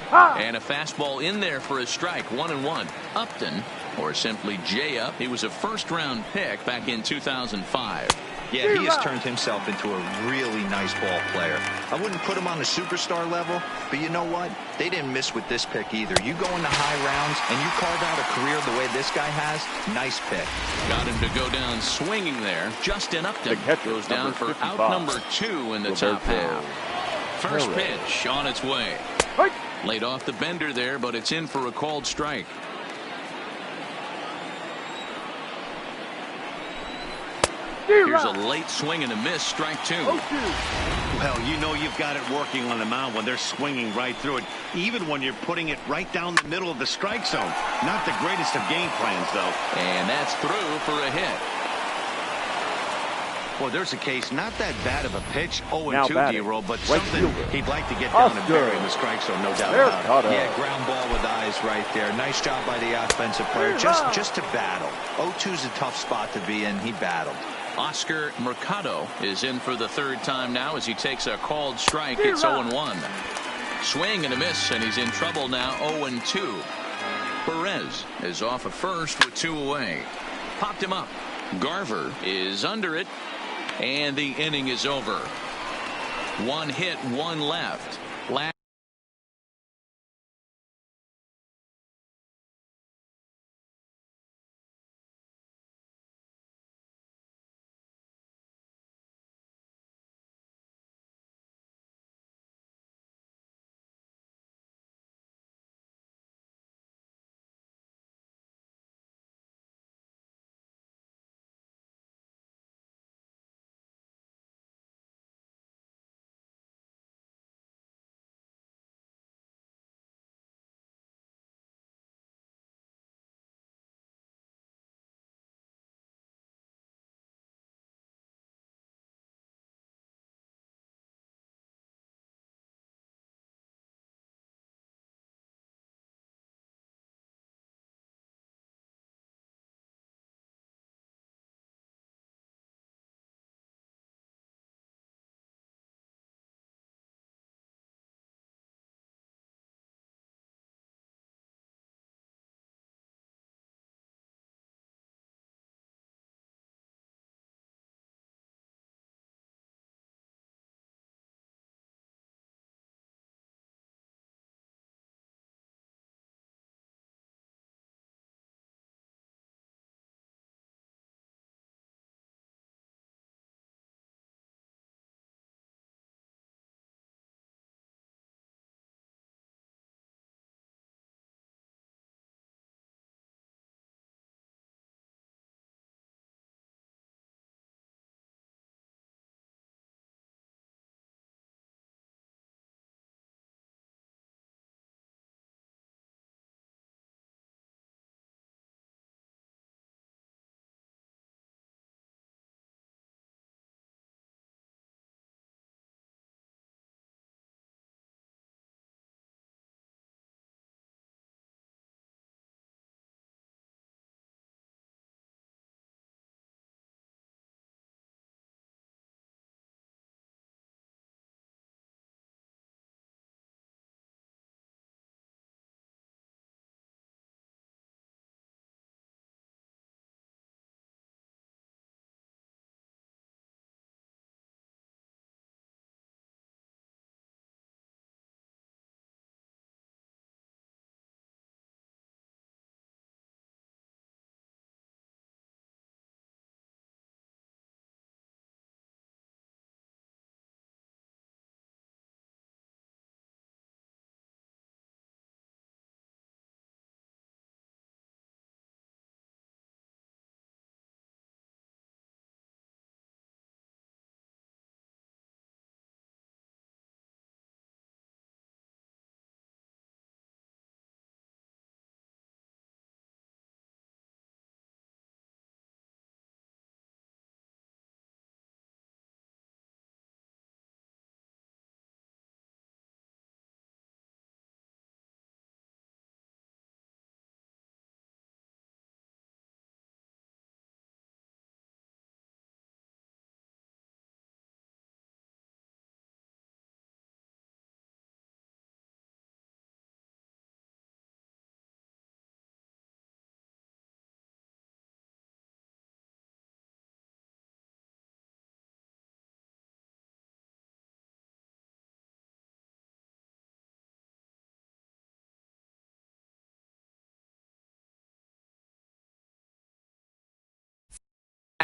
And a fastball in there for a strike. 1-1. Upton, or simply J-Up, he was a first-round pick back in 2005. Yeah, he has turned himself into a really nice ball player. I wouldn't put him on the superstar level, but you know what? They didn't miss with this pick either. You go into high rounds and you carve out a career the way this guy has, nice pick. Got him to go down swinging there. Justin Upton goes down for out number 2 in the top half. First pitch on its way. Laid off the bender there, but it's in for a called strike. Here's a late swing and a miss, strike 2. Well, you know you've got it working on the mound when they're swinging right through it, even when you're putting it right down the middle of the strike zone. Not the greatest of game plans, though. And that's through for a hit. Well, there's a case, not that bad of a pitch, 0-2 D-roll, but something he'd like to get down and bury in the strike zone, no doubt about it. Yeah, ground ball with eyes right there. Nice job by the offensive player, just to battle. 0-2's a tough spot to be in. He battled. Oscar Mercado is in for the 3rd time now as he takes a called strike. It's 0-1. Swing and a miss, and he's in trouble now, 0-2. Perez is off at first with 2 away. Popped him up. Garver is under it. And the inning is over. 1 hit, 1 left.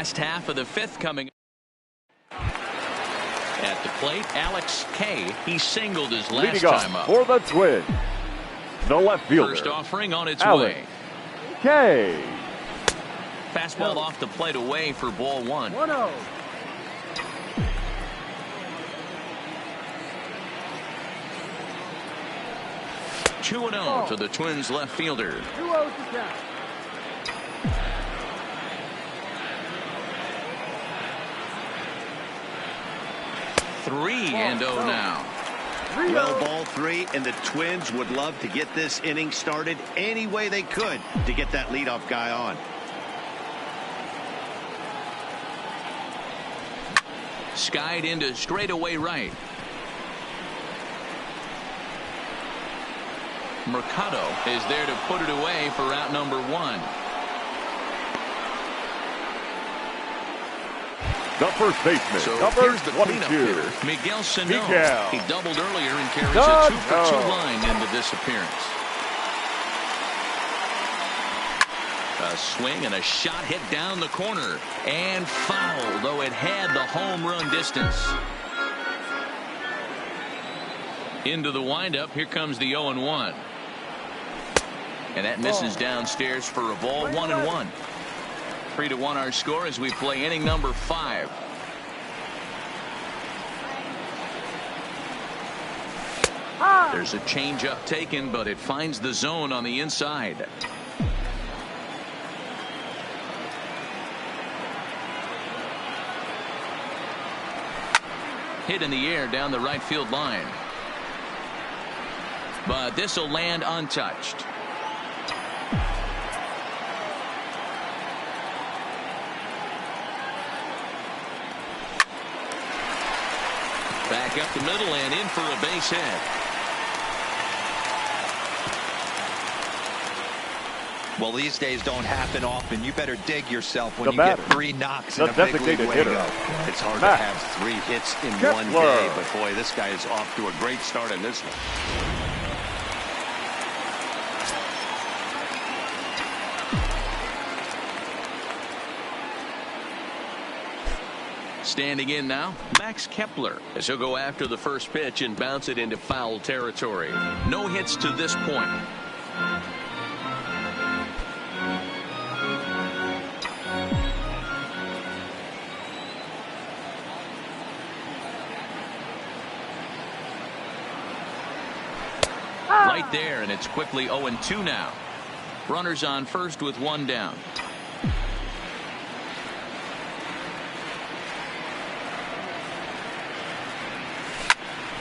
Last half of the fifth coming. At the plate, Alex K. He singled his last time up. For the Twins, the left fielder. First offering on its Alex way. K. Fastball off the plate away for ball 1. 1-0. Two 2-0 to the Twins left fielder. 2-0 to count. Three and 0 now. Well, ball 3, and the Twins would love to get this inning started any way they could to get that leadoff guy on. Skied into straightaway right. Mercado is there to put it away for out number 1. The first baseman, So number here's the cleanup 22. hitter, Miguel Sano. Miguel. He doubled earlier and carries Good a 2-for-2 go. line into this appearance. A swing and a shot hit down the corner and foul, though it had the home run distance. Into the windup. Here comes the 0-1. And that misses downstairs for a ball. 1-1. 3-1 our score as we play inning number 5. There's a changeup taken, but it finds the zone on the inside. Hit in the air down the right field line. But this will land untouched. Back up the middle and in for a base hit. Well, these days don't happen often. You better dig yourself when The you get batter, 3 knocks the in a big league designated way hitter. to go. It's hard Matt. to have 3 hits in Kepler. one day, but boy, this guy is off to a great start in this one. Standing in now, Max Kepler, as he'll go after the first pitch and bounce it into foul territory. No hits to this point. Right there, and it's quickly 0-2 now. Runners on first with 1 down.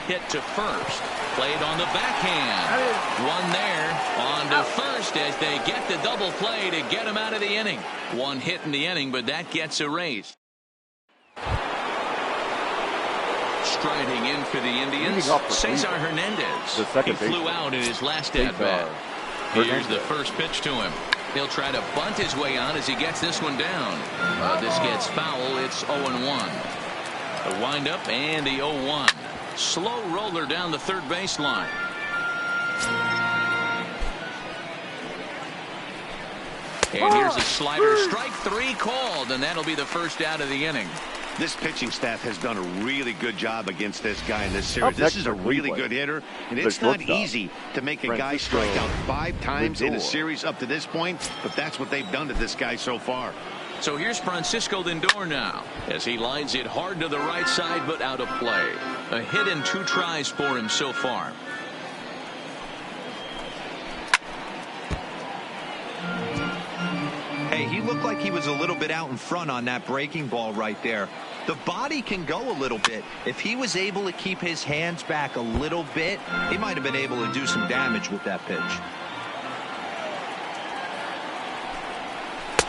Hit to first. Played on the backhand. One there. On to first as they get the double play to get him out of the inning. 1 hit in the inning, but that gets erased. Striding in for the Indians, Cesar Hernandez. The second he flew baseman. out in his last at-bat. Here's the first pitch to him. He'll try to bunt his way on as he gets this one down. This gets foul. It's 0-1. The windup and the 0-1. Slow roller down the third baseline. And here's a slider. Strike 3 called, and that'll be the first out of the inning. This pitching staff has done a really good job against this guy in this series. This is a really good hitter, and it's not easy to make a guy strike out 5 times in a series up to this point, but that's what they've done to this guy so far. So here's Francisco Lindor now as he lines it hard to the right side, but out of play. A hit in 2 tries for him so far. Hey, he looked like he was a little bit out in front on that breaking ball right there. The body can go a little bit. If he was able to keep his hands back a little bit, he might have been able to do some damage with that pitch.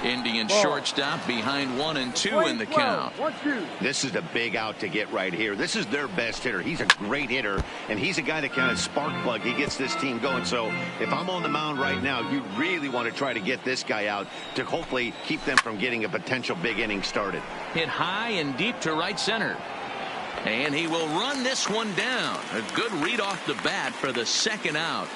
Indian shortstop behind 1 and 2 in the count. 1-2. This is a big out to get right here. This is their best hitter. He's a great hitter, and he's a guy that kind of spark plug. He gets this team going. So if I'm on the mound right now, you really want to try to get this guy out to hopefully keep them from getting a potential big inning started. Hit high and deep to right center. And he will run this one down. A good read off the bat for the second out.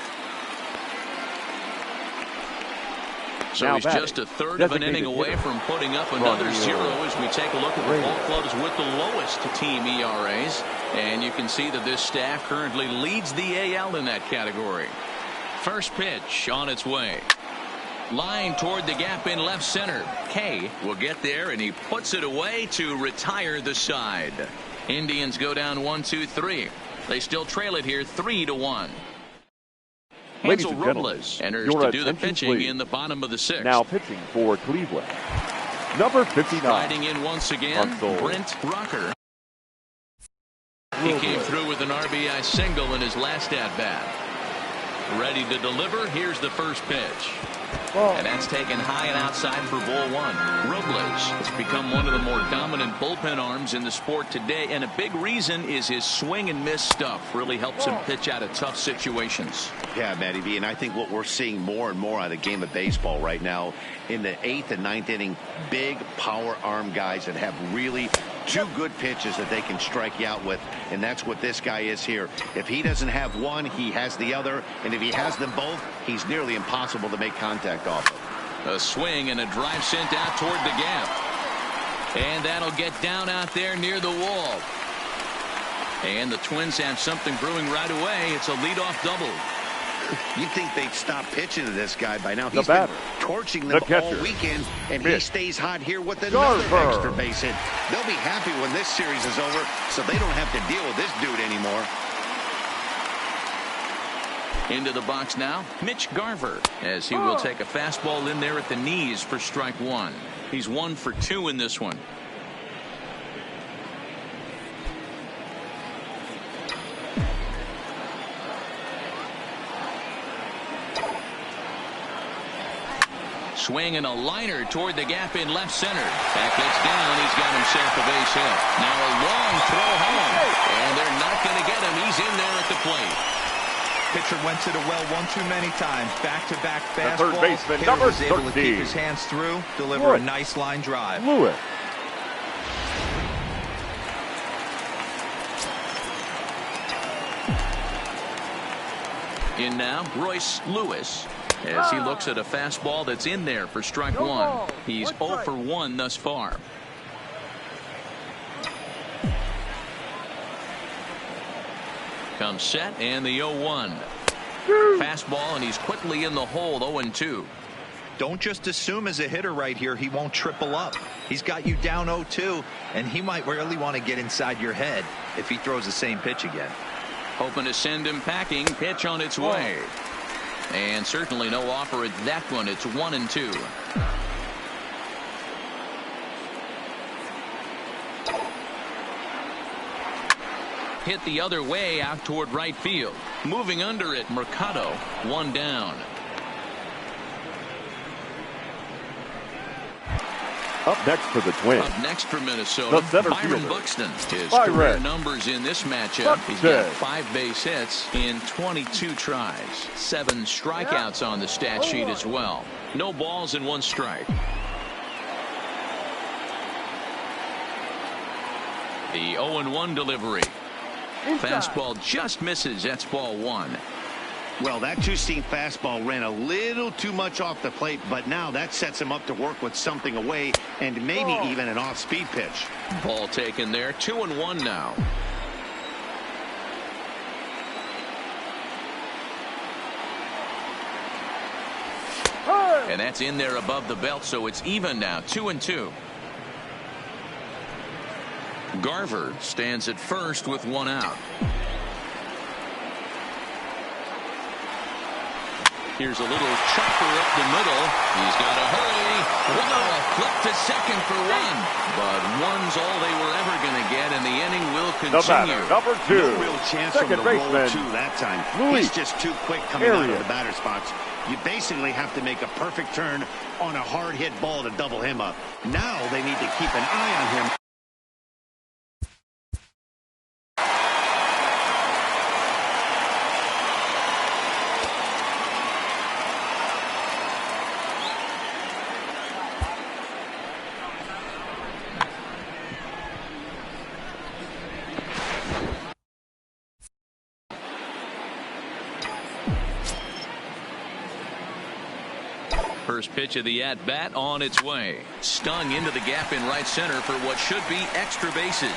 So Now he's batting, just a third of an inning away from putting up another zero as we take a look at the ball clubs with the lowest team ERAs. And you can see that this staff currently leads the AL in that category. First pitch on its way. Line toward the gap in left center. Kay will get there, and he puts it away to retire the side. Indians go down 1-2-3. They still trail it here 3-1. Hansel Robles enters to do the pitching in the bottom of the sixth. Now pitching for Cleveland, number 59. Riding in once again, Brent Rocker. He came through with an RBI single in his last at-bat. Ready to deliver. Here's the first pitch. And that's taken high and outside for ball one. Robles has become one of the more dominant bullpen arms in the sport today, and a big reason is his swing and miss stuff really helps him pitch out of tough situations. Yeah, Matty V, and I think what we're seeing more and more out of the game of baseball right now in the 8th and 9th inning, big power arm guys that have really two good pitches that they can strike you out with, and that's what this guy is here. If he doesn't have one, he has the other, and if he has them both, he's nearly impossible to make contact off of. A swing and a drive sent out toward the gap, and that'll get down out there near the wall. And the Twins have something brewing right away. It's a leadoff double. You'd think they'd stop pitching to this guy by now. He's been torching them all weekend, and he stays hot here with another extra base hit. They'll be happy when this series is over, so they don't have to deal with this dude anymore. Into the box now, Mitch Garver, as he will take a fastball in there at the knees for strike one. He's 1 for 2 in this one. Swing and a liner toward the gap in left center. That gets down. He's got himself a base hit. Now a long throw home, and they're not going to get him. He's in there at the plate. Pitcher went to the well one too many times. Back-to-back fastballs. Third baseman, Hitter number was able to 13. keep his hands through, deliver a nice line drive. Lewis. In now, Royce Lewis, as he looks at a fastball that's in there for strike one. He's 0 for 1 thus far. Comes set, and the 0-1. Fastball, and he's quickly in the hole, 0-2. Don't just assume as a hitter right here he won't triple up. He's got you down 0-2, and he might really want to get inside your head if he throws the same pitch again. Hoping to send him packing. Pitch on its way. And certainly no offer at that one. It's 1-2. Hit the other way out toward right field. Moving under it, Mercado. 1 down. Up next for the Twins. Up next for Minnesota, Byron Buxton. His career numbers in this matchup. He's got 5 base hits in 22 tries. 7 strikeouts on the stat sheet as well. No balls and 1 strike. The 0-1 delivery. Fastball just misses. That's ball 1. Well, that two-seam fastball ran a little too much off the plate, but now that sets him up to work with something away and maybe even an off-speed pitch. Ball taken there. 2-1 now. And that's in there above the belt, so it's even now. 2-2. Garver stands at first with 1 out. Here's a little chopper up the middle. He's got to hurry. Wow, a flip to second for 1. But 1's all they were ever going to get, and the inning will continue. Number 2. No real chance from the roll 2 that time. He's just too quick coming out of the batter spots. You basically have to make a perfect turn on a hard hit ball to double him up. Now they need to keep an eye on him. First pitch of the at-bat on its way. Stung into the gap in right center for what should be extra bases.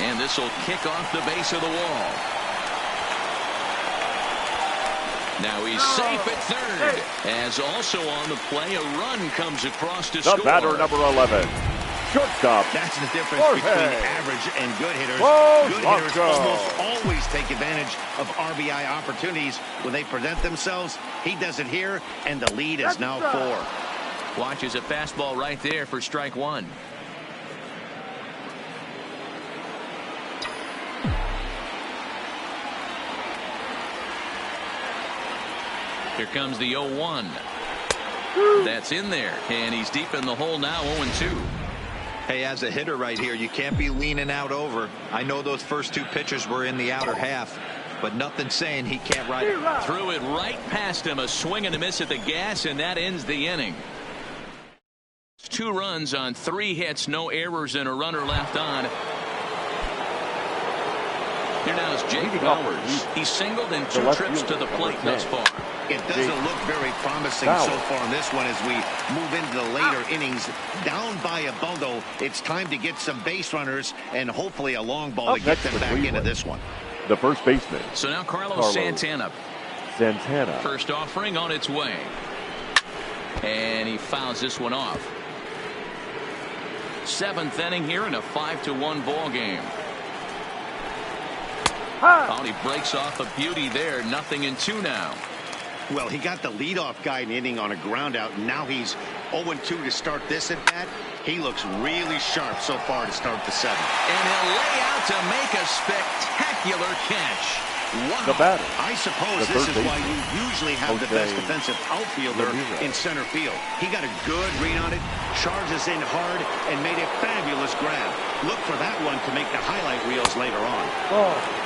And this will kick off the base of the wall. Now he's safe at third. As also on the play, a run comes across to score. The batter, number 11. Shortstop. That's the difference Jorge. between average and good hitters. Good hitters almost always take advantage of RBI opportunities when they present themselves. He does it here, and the lead is now 4. Watches a fastball right there for strike one. Here comes the 0-1. That's in there, and he's deep in the hole now, 0-2. Hey, as a hitter right here, you can't be leaning out over. I know those first two pitches were in the outer half, but nothing saying he can't ride it. Threw it right past him, a swing and a miss at the gas, and that ends the inning. 2 runs on 3 hits, no errors, and a runner left on. Here now is Jake Bowers. He's singled in 2 trips to the plate thus far. It doesn't look very promising so far in this one as we move into the later innings. Down by a bundle, it's time to get some base runners and hopefully a long ball to get them back into this one. The first baseman. So now Carlos Santana. First offering on its way. And he fouls this one off. 7th inning here in a 5-1 ball game. Oh, he breaks off a beauty there. 0-2 now. Well, he got the leadoff guy in the inning on a ground out. Now he's 0-2 to start this at bat. He looks really sharp so far to start the 7th. And he'll lay out to make a spectacular catch. Wow. The batter. I suppose this is why you usually have the best defensive outfielder in center field. He got a good read on it, charges in hard, and made a fabulous grab. Look for that one to make the highlight reels later on.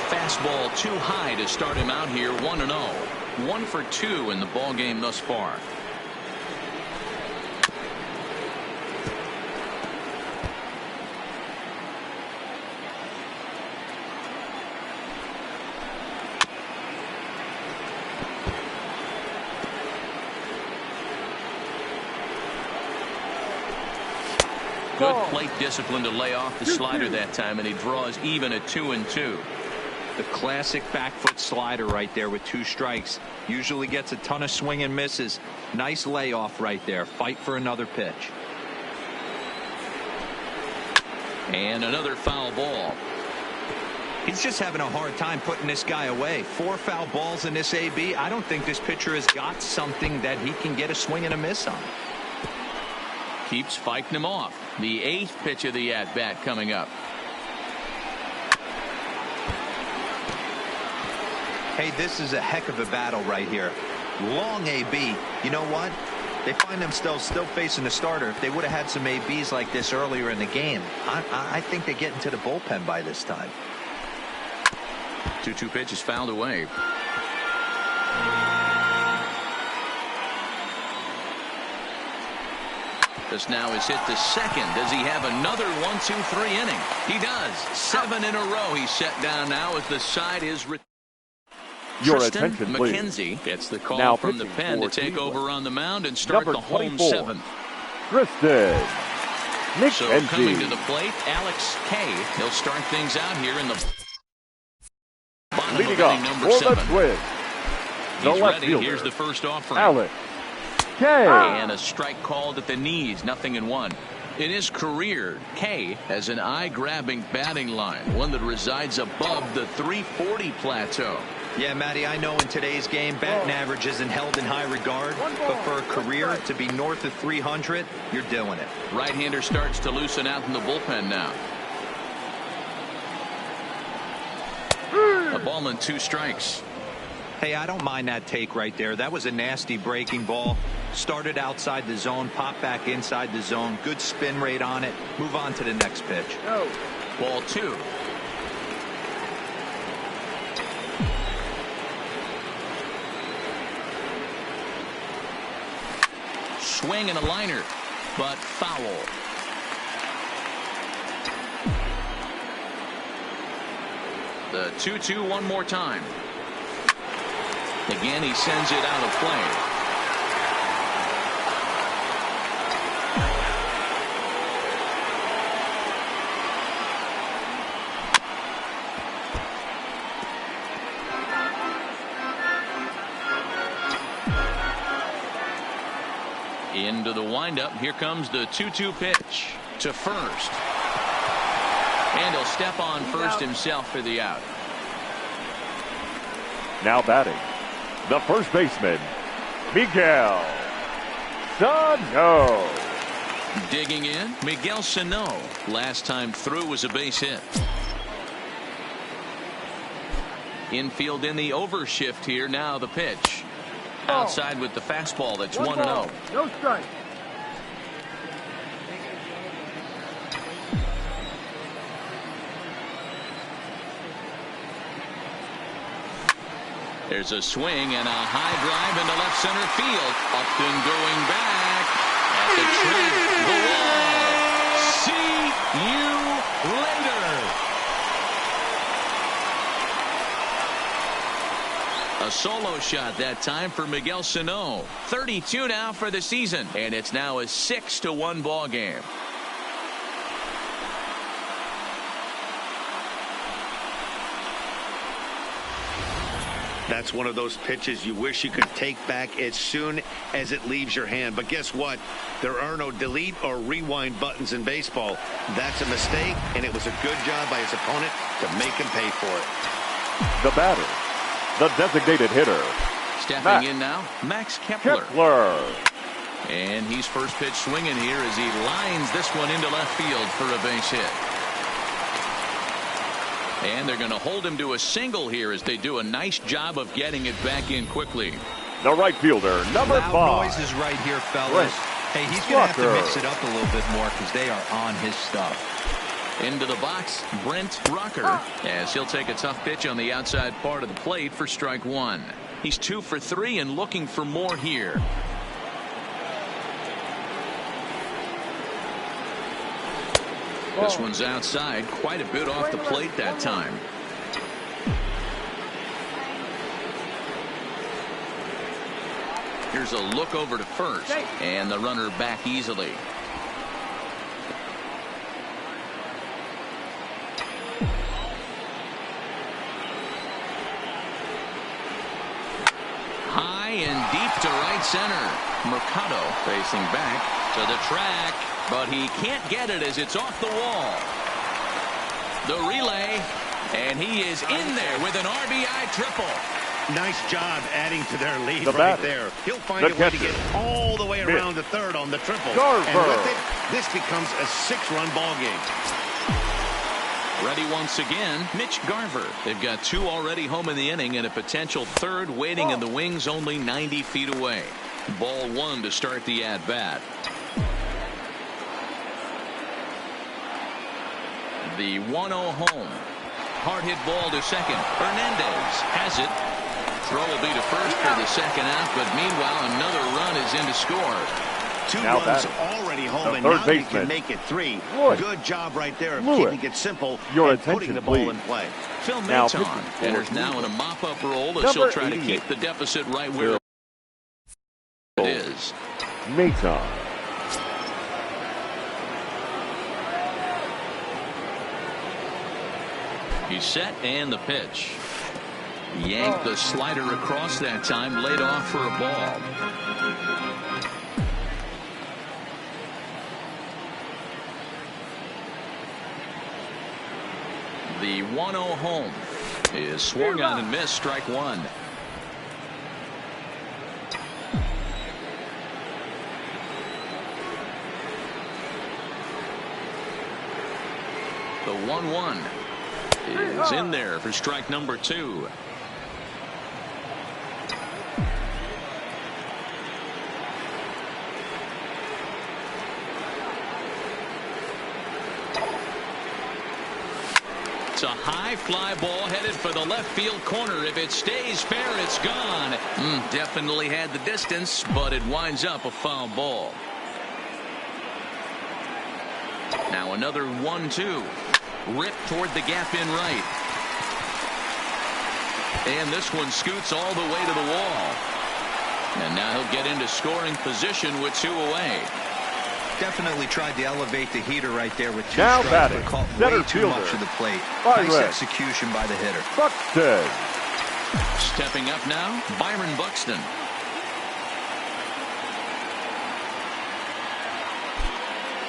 Fastball too high to start him out here. 1-0. 1 for 2 in the ball game thus far. Good plate discipline to lay off the slider that time, and he draws even at 2-2. The classic back foot slider right there with 2 strikes. Usually gets a ton of swing and misses. Nice layoff right there. Fight for another pitch. And another foul ball. He's just having a hard time putting this guy away. 4 foul balls in this AB. I don't think this pitcher has got something that he can get a swing and a miss on. Keeps fighting him off. The 8th pitch of the at-bat coming up. Hey, this is a heck of a battle right here. Long AB. You know what? They find themselves still facing the starter. If they would have had some ABs like this earlier in the game, I think they get into the bullpen by this time. 2-2 pitch is fouled away. This now is hit to second. Does he have another 1-2-3 inning? He does. 7 in a row. He's set down now as the side is. Your Tristan attention, please. McKenzie gets the call Now from the pen to take over on the mound and start Number the home 24, 7th. Tristan So McKenzie. coming to the plate, Alex Kay. He'll start things out here in the bottom Leading of up inning number for 7. the Twins. The He's left ready. fielder, Here's the first offering. Alex Kay. And a strike called at the knees. 0-1. In his career, Kay has an eye-grabbing batting line, one that resides above the 340 plateau. Yeah, Matty, I know in today's game, batting average isn't held in high regard, but for a career to be north of 300, you're doing it. Right-hander starts to loosen out in the bullpen now. A ball and 2 strikes. Hey, I don't mind that take right there. That was a nasty breaking ball. Started outside the zone, popped back inside the zone. Good spin rate on it. Move on to the next pitch. Ball 2. Swing and a liner, but foul. The 2-2 one more time. Again, he sends it out of play. Into the windup. Here comes the 2-2 pitch to first. And he'll step on first himself for the out. Now batting, the first baseman, Miguel Sano. Digging in, Miguel Sano. Last time through was a base hit. Infield in the overshift here. Now the pitch. Outside with the fastball. That's 1-0. No strike. There's a swing and a high drive into left center field. Upton going back at the track, the wall. See you later. A solo shot that time for Miguel Sano. 32 now for the season, and it's now a 6-1 ball game. That's one of those pitches you wish you could take back as soon as it leaves your hand. But guess what? There are no delete or rewind buttons in baseball. That's a mistake, and it was a good job by his opponent to make him pay for it. The batter, the designated hitter, Stepping in now, Max Kepler. And he's first pitch swinging here as he lines this one into left field for a base hit. And they're going to hold him to a single here as they do a nice job of getting it back in quickly. The right fielder, number 5. Loud noises right here, fellas. Hey, he's going to have to mix it up a little bit more because they are on his stuff. Into the box, Brent Rucker, as he'll take a tough pitch on the outside part of the plate for strike 1. He's 2 for 3 and looking for more here. This one's outside, quite a bit off the plate that time. Here's a look over to first, and the runner back easily. High and deep to right center. Mercado facing back to the track, but he can't get it as it's off the wall. The relay, and he is in there with an RBI triple. Nice job adding to their lead right there. He'll find a way to get all the way around the third on the triple. And with it, this becomes a 6-run ball game. Ready once again, Mitch Garver. They've got 2 already home in the inning and a potential third waiting in the wings only 90 feet away. Ball 1 to start the at-bat. The 1-0 home. Hard hit ball to second. Hernandez has it. Throw will be to first for the second out, but meanwhile another run is in to score. 2 runs already home, and now they can make it 3. Good job right there of keeping it simple and putting the ball in play. Phil Maton enters now in a mop-up role as he'll try to keep the deficit right where it is. Maton. He's set and the pitch. Yanked the slider across that time, laid off for a ball. The 1-0 home is swung on and missed, strike 1. The 1-1 is in there for strike number 2. It's a high fly ball headed for the left field corner. If it stays fair, it's gone. Definitely had the distance, but it winds up a foul ball. Now another 1-2. Ripped toward the gap in right. And this one scoots all the way to the wall. And now he'll get into scoring position with 2 away. Definitely tried to elevate the heater right there with 2 now strikes, batting, but caught center way too fielder, much of the plate. Byron. Nice execution by the hitter. Buxton. Stepping up now, Byron Buxton.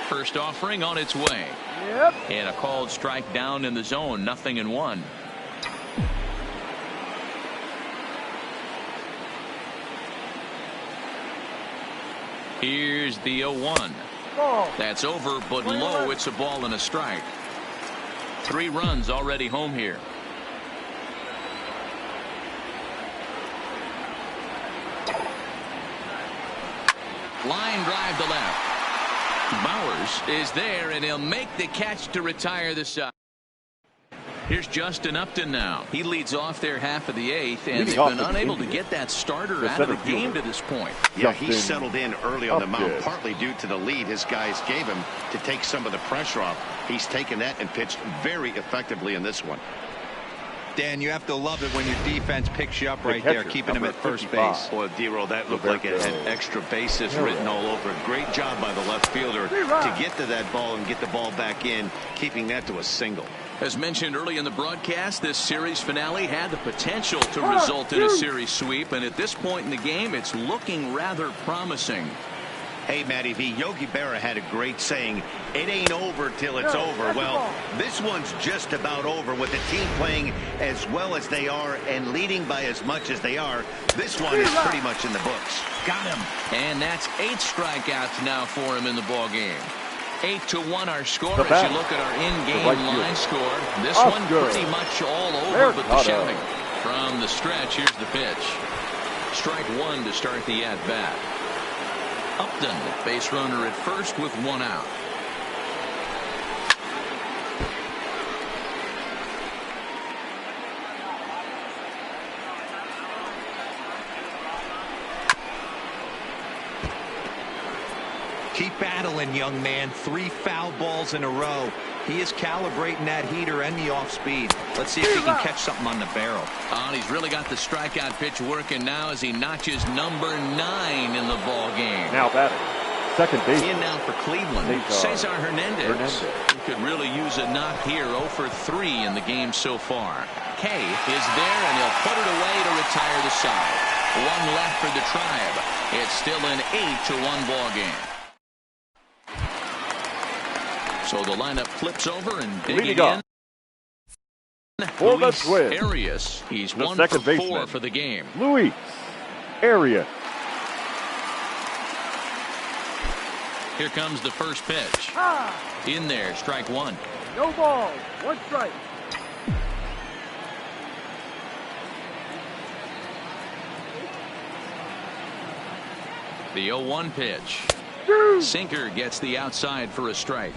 First offering on its way. Yep. And a called strike down in the zone. 0-1. Here's the 0-1. Ball. That's over, but low. It's a ball and a strike. 3 runs already home here. Line drive to left. Bowers is there, and he'll make the catch to retire the side. Here's Justin Upton now. He leads off their half of the 8th, and they've been unable to get that starter out of the game to this point. Yeah, he settled in early on the mound, partly due to the lead his guys gave him to take some of the pressure off. He's taken that and pitched very effectively in this one. Dan, you have to love it when your defense picks you up right there, keeping him at first base. Boy, D-Roll, that looked like it had extra bases written all over it. Great job by the left fielder to get to that ball and get the ball back in, keeping that to a single. As mentioned early in the broadcast, this series finale had the potential to result in a series sweep, and at this point in the game, it's looking rather promising. Hey, Matty V, Yogi Berra had a great saying, it ain't over till it's over. Well, this one's just about over with the team playing as well as they are and leading by as much as they are. This one is pretty much in the books. Got him. And that's 8 strikeouts now for him in the ball game. 8-1 our score as you look at our in-game line score. This one pretty much all over but the shouting. From the stretch, here's the pitch. Strike 1 to start the at-bat. Upton, base runner at first with 1 out. Keep battling, young man. 3 foul balls in a row. He is calibrating that heater and the off speed. Let's see if he can catch something on the barrel. Oh, and he's really got the strikeout pitch working now as he notches number 9 in the ball game. Now batting. Second base. In now for Cleveland, Cesar Hernandez. He could really use a knock here. 0 for 3 in the game so far. Kay is there, and he'll put it away to retire the side. 1 left for the Tribe. It's still an 8-1 ball game. So the lineup flips over and digging in. For the Twins, Arias. He's 1 for 4 for the game. Luis Arias. Here comes the first pitch. In there, strike 1. No ball, 1 strike. The 0-1 pitch. Sinker gets the outside for a strike.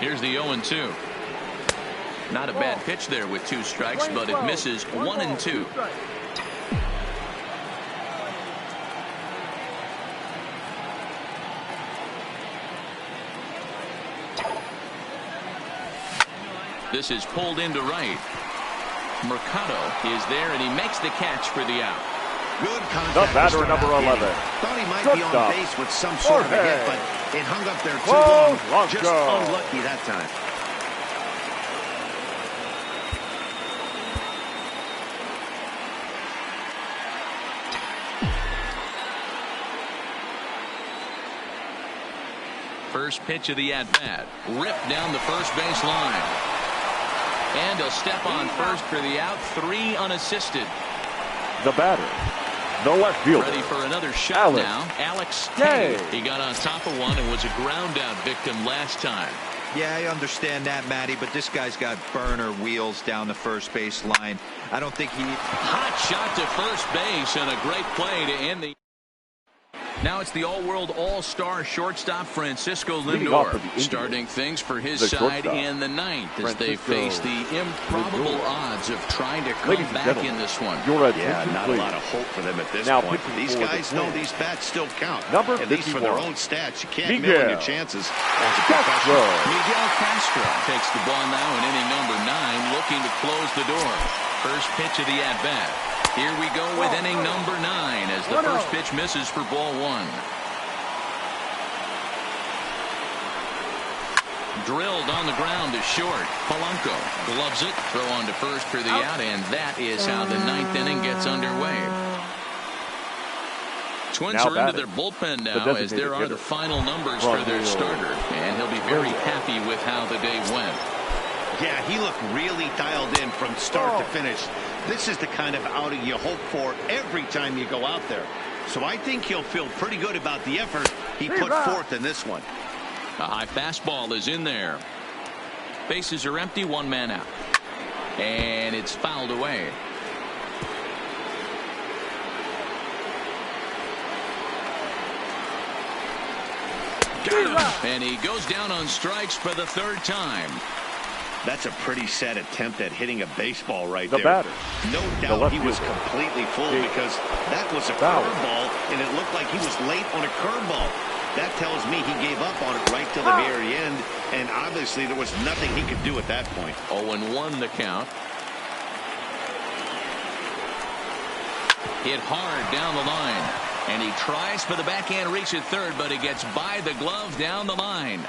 Here's the 0-2. Not a bad pitch there with 2 strikes, but it misses 1-2. This is pulled into right. Mercado is there, and he makes the catch for the out. Good contact. The batter, number 11. Thought he might be on base with some sort of a hit, but it hung up there too long. Just unlucky that time. First pitch of the at-bat. Ripped down the first base line. And he'll step on first for the out. 3 unassisted. The batter, the left fielder. Ready for another shot now. Alex Kay. He got on top of one and was a ground out victim last time. Yeah, I understand that, Matty, but this guy's got burner wheels down the first base line. I don't think he... Hot shot to first base and a great play to end the... Now it's the all-world all-star shortstop Francisco Lindor starting things for his side in the 9th as they face the improbable odds of trying to come back in this one. Yeah, not a lot of hope for them at this point. These guys know these bats still count. At least for their own stats. You can't mill your chances as a professional. Miguel Castro takes the ball now in inning number 9, looking to close the door. First pitch of the at-bat. Here we go with inning number 9 as the first pitch misses for ball 1. Drilled on the ground to short. Polanco gloves it. Throw on to first for the out, and that is how the ninth inning gets underway. Twins Now are into their bullpen now as there are the final numbers for their starter, and he'll be very happy with how the day went. Yeah, he looked really dialed in from start to finish. This is the kind of outing you hope for every time you go out there. So I think he'll feel pretty good about the effort he put forth in this one. A high fastball is in there. Bases are empty, one man out. And it's fouled away. Got him. And he goes down on strikes for the third time. That's a pretty sad attempt at hitting a baseball right The there. batter. No doubt he was completely fooled because that was a curveball, and it looked like he was late on a curveball. That tells me he gave up on it right till the very end, and obviously there was nothing he could do at that point. 0-1 the count. Hit hard down the line, and he tries for the backhand reach at third, but he gets by the glove down the line.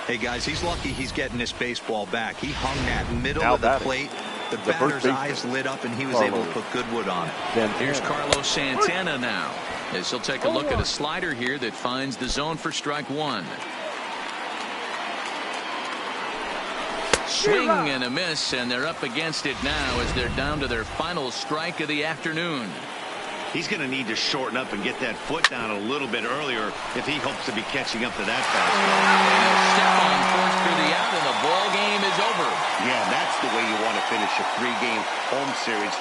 Hey, guys, he's lucky he's getting this baseball back. He hung that middle of the plate. The batter's eyes lit up, and he was able to put good wood on it. Here's Carlos Santana now, as he'll take a look at a slider here that finds the zone for strike one. Swing and a miss, and they're up against it now as they're down to their final strike of the afternoon. He's going to need to shorten up and get that foot down a little bit earlier if he hopes to be catching up to that fastball. Step on first for the out, and the ball game is over. Yeah, that's the way you want to finish a 3-game home series.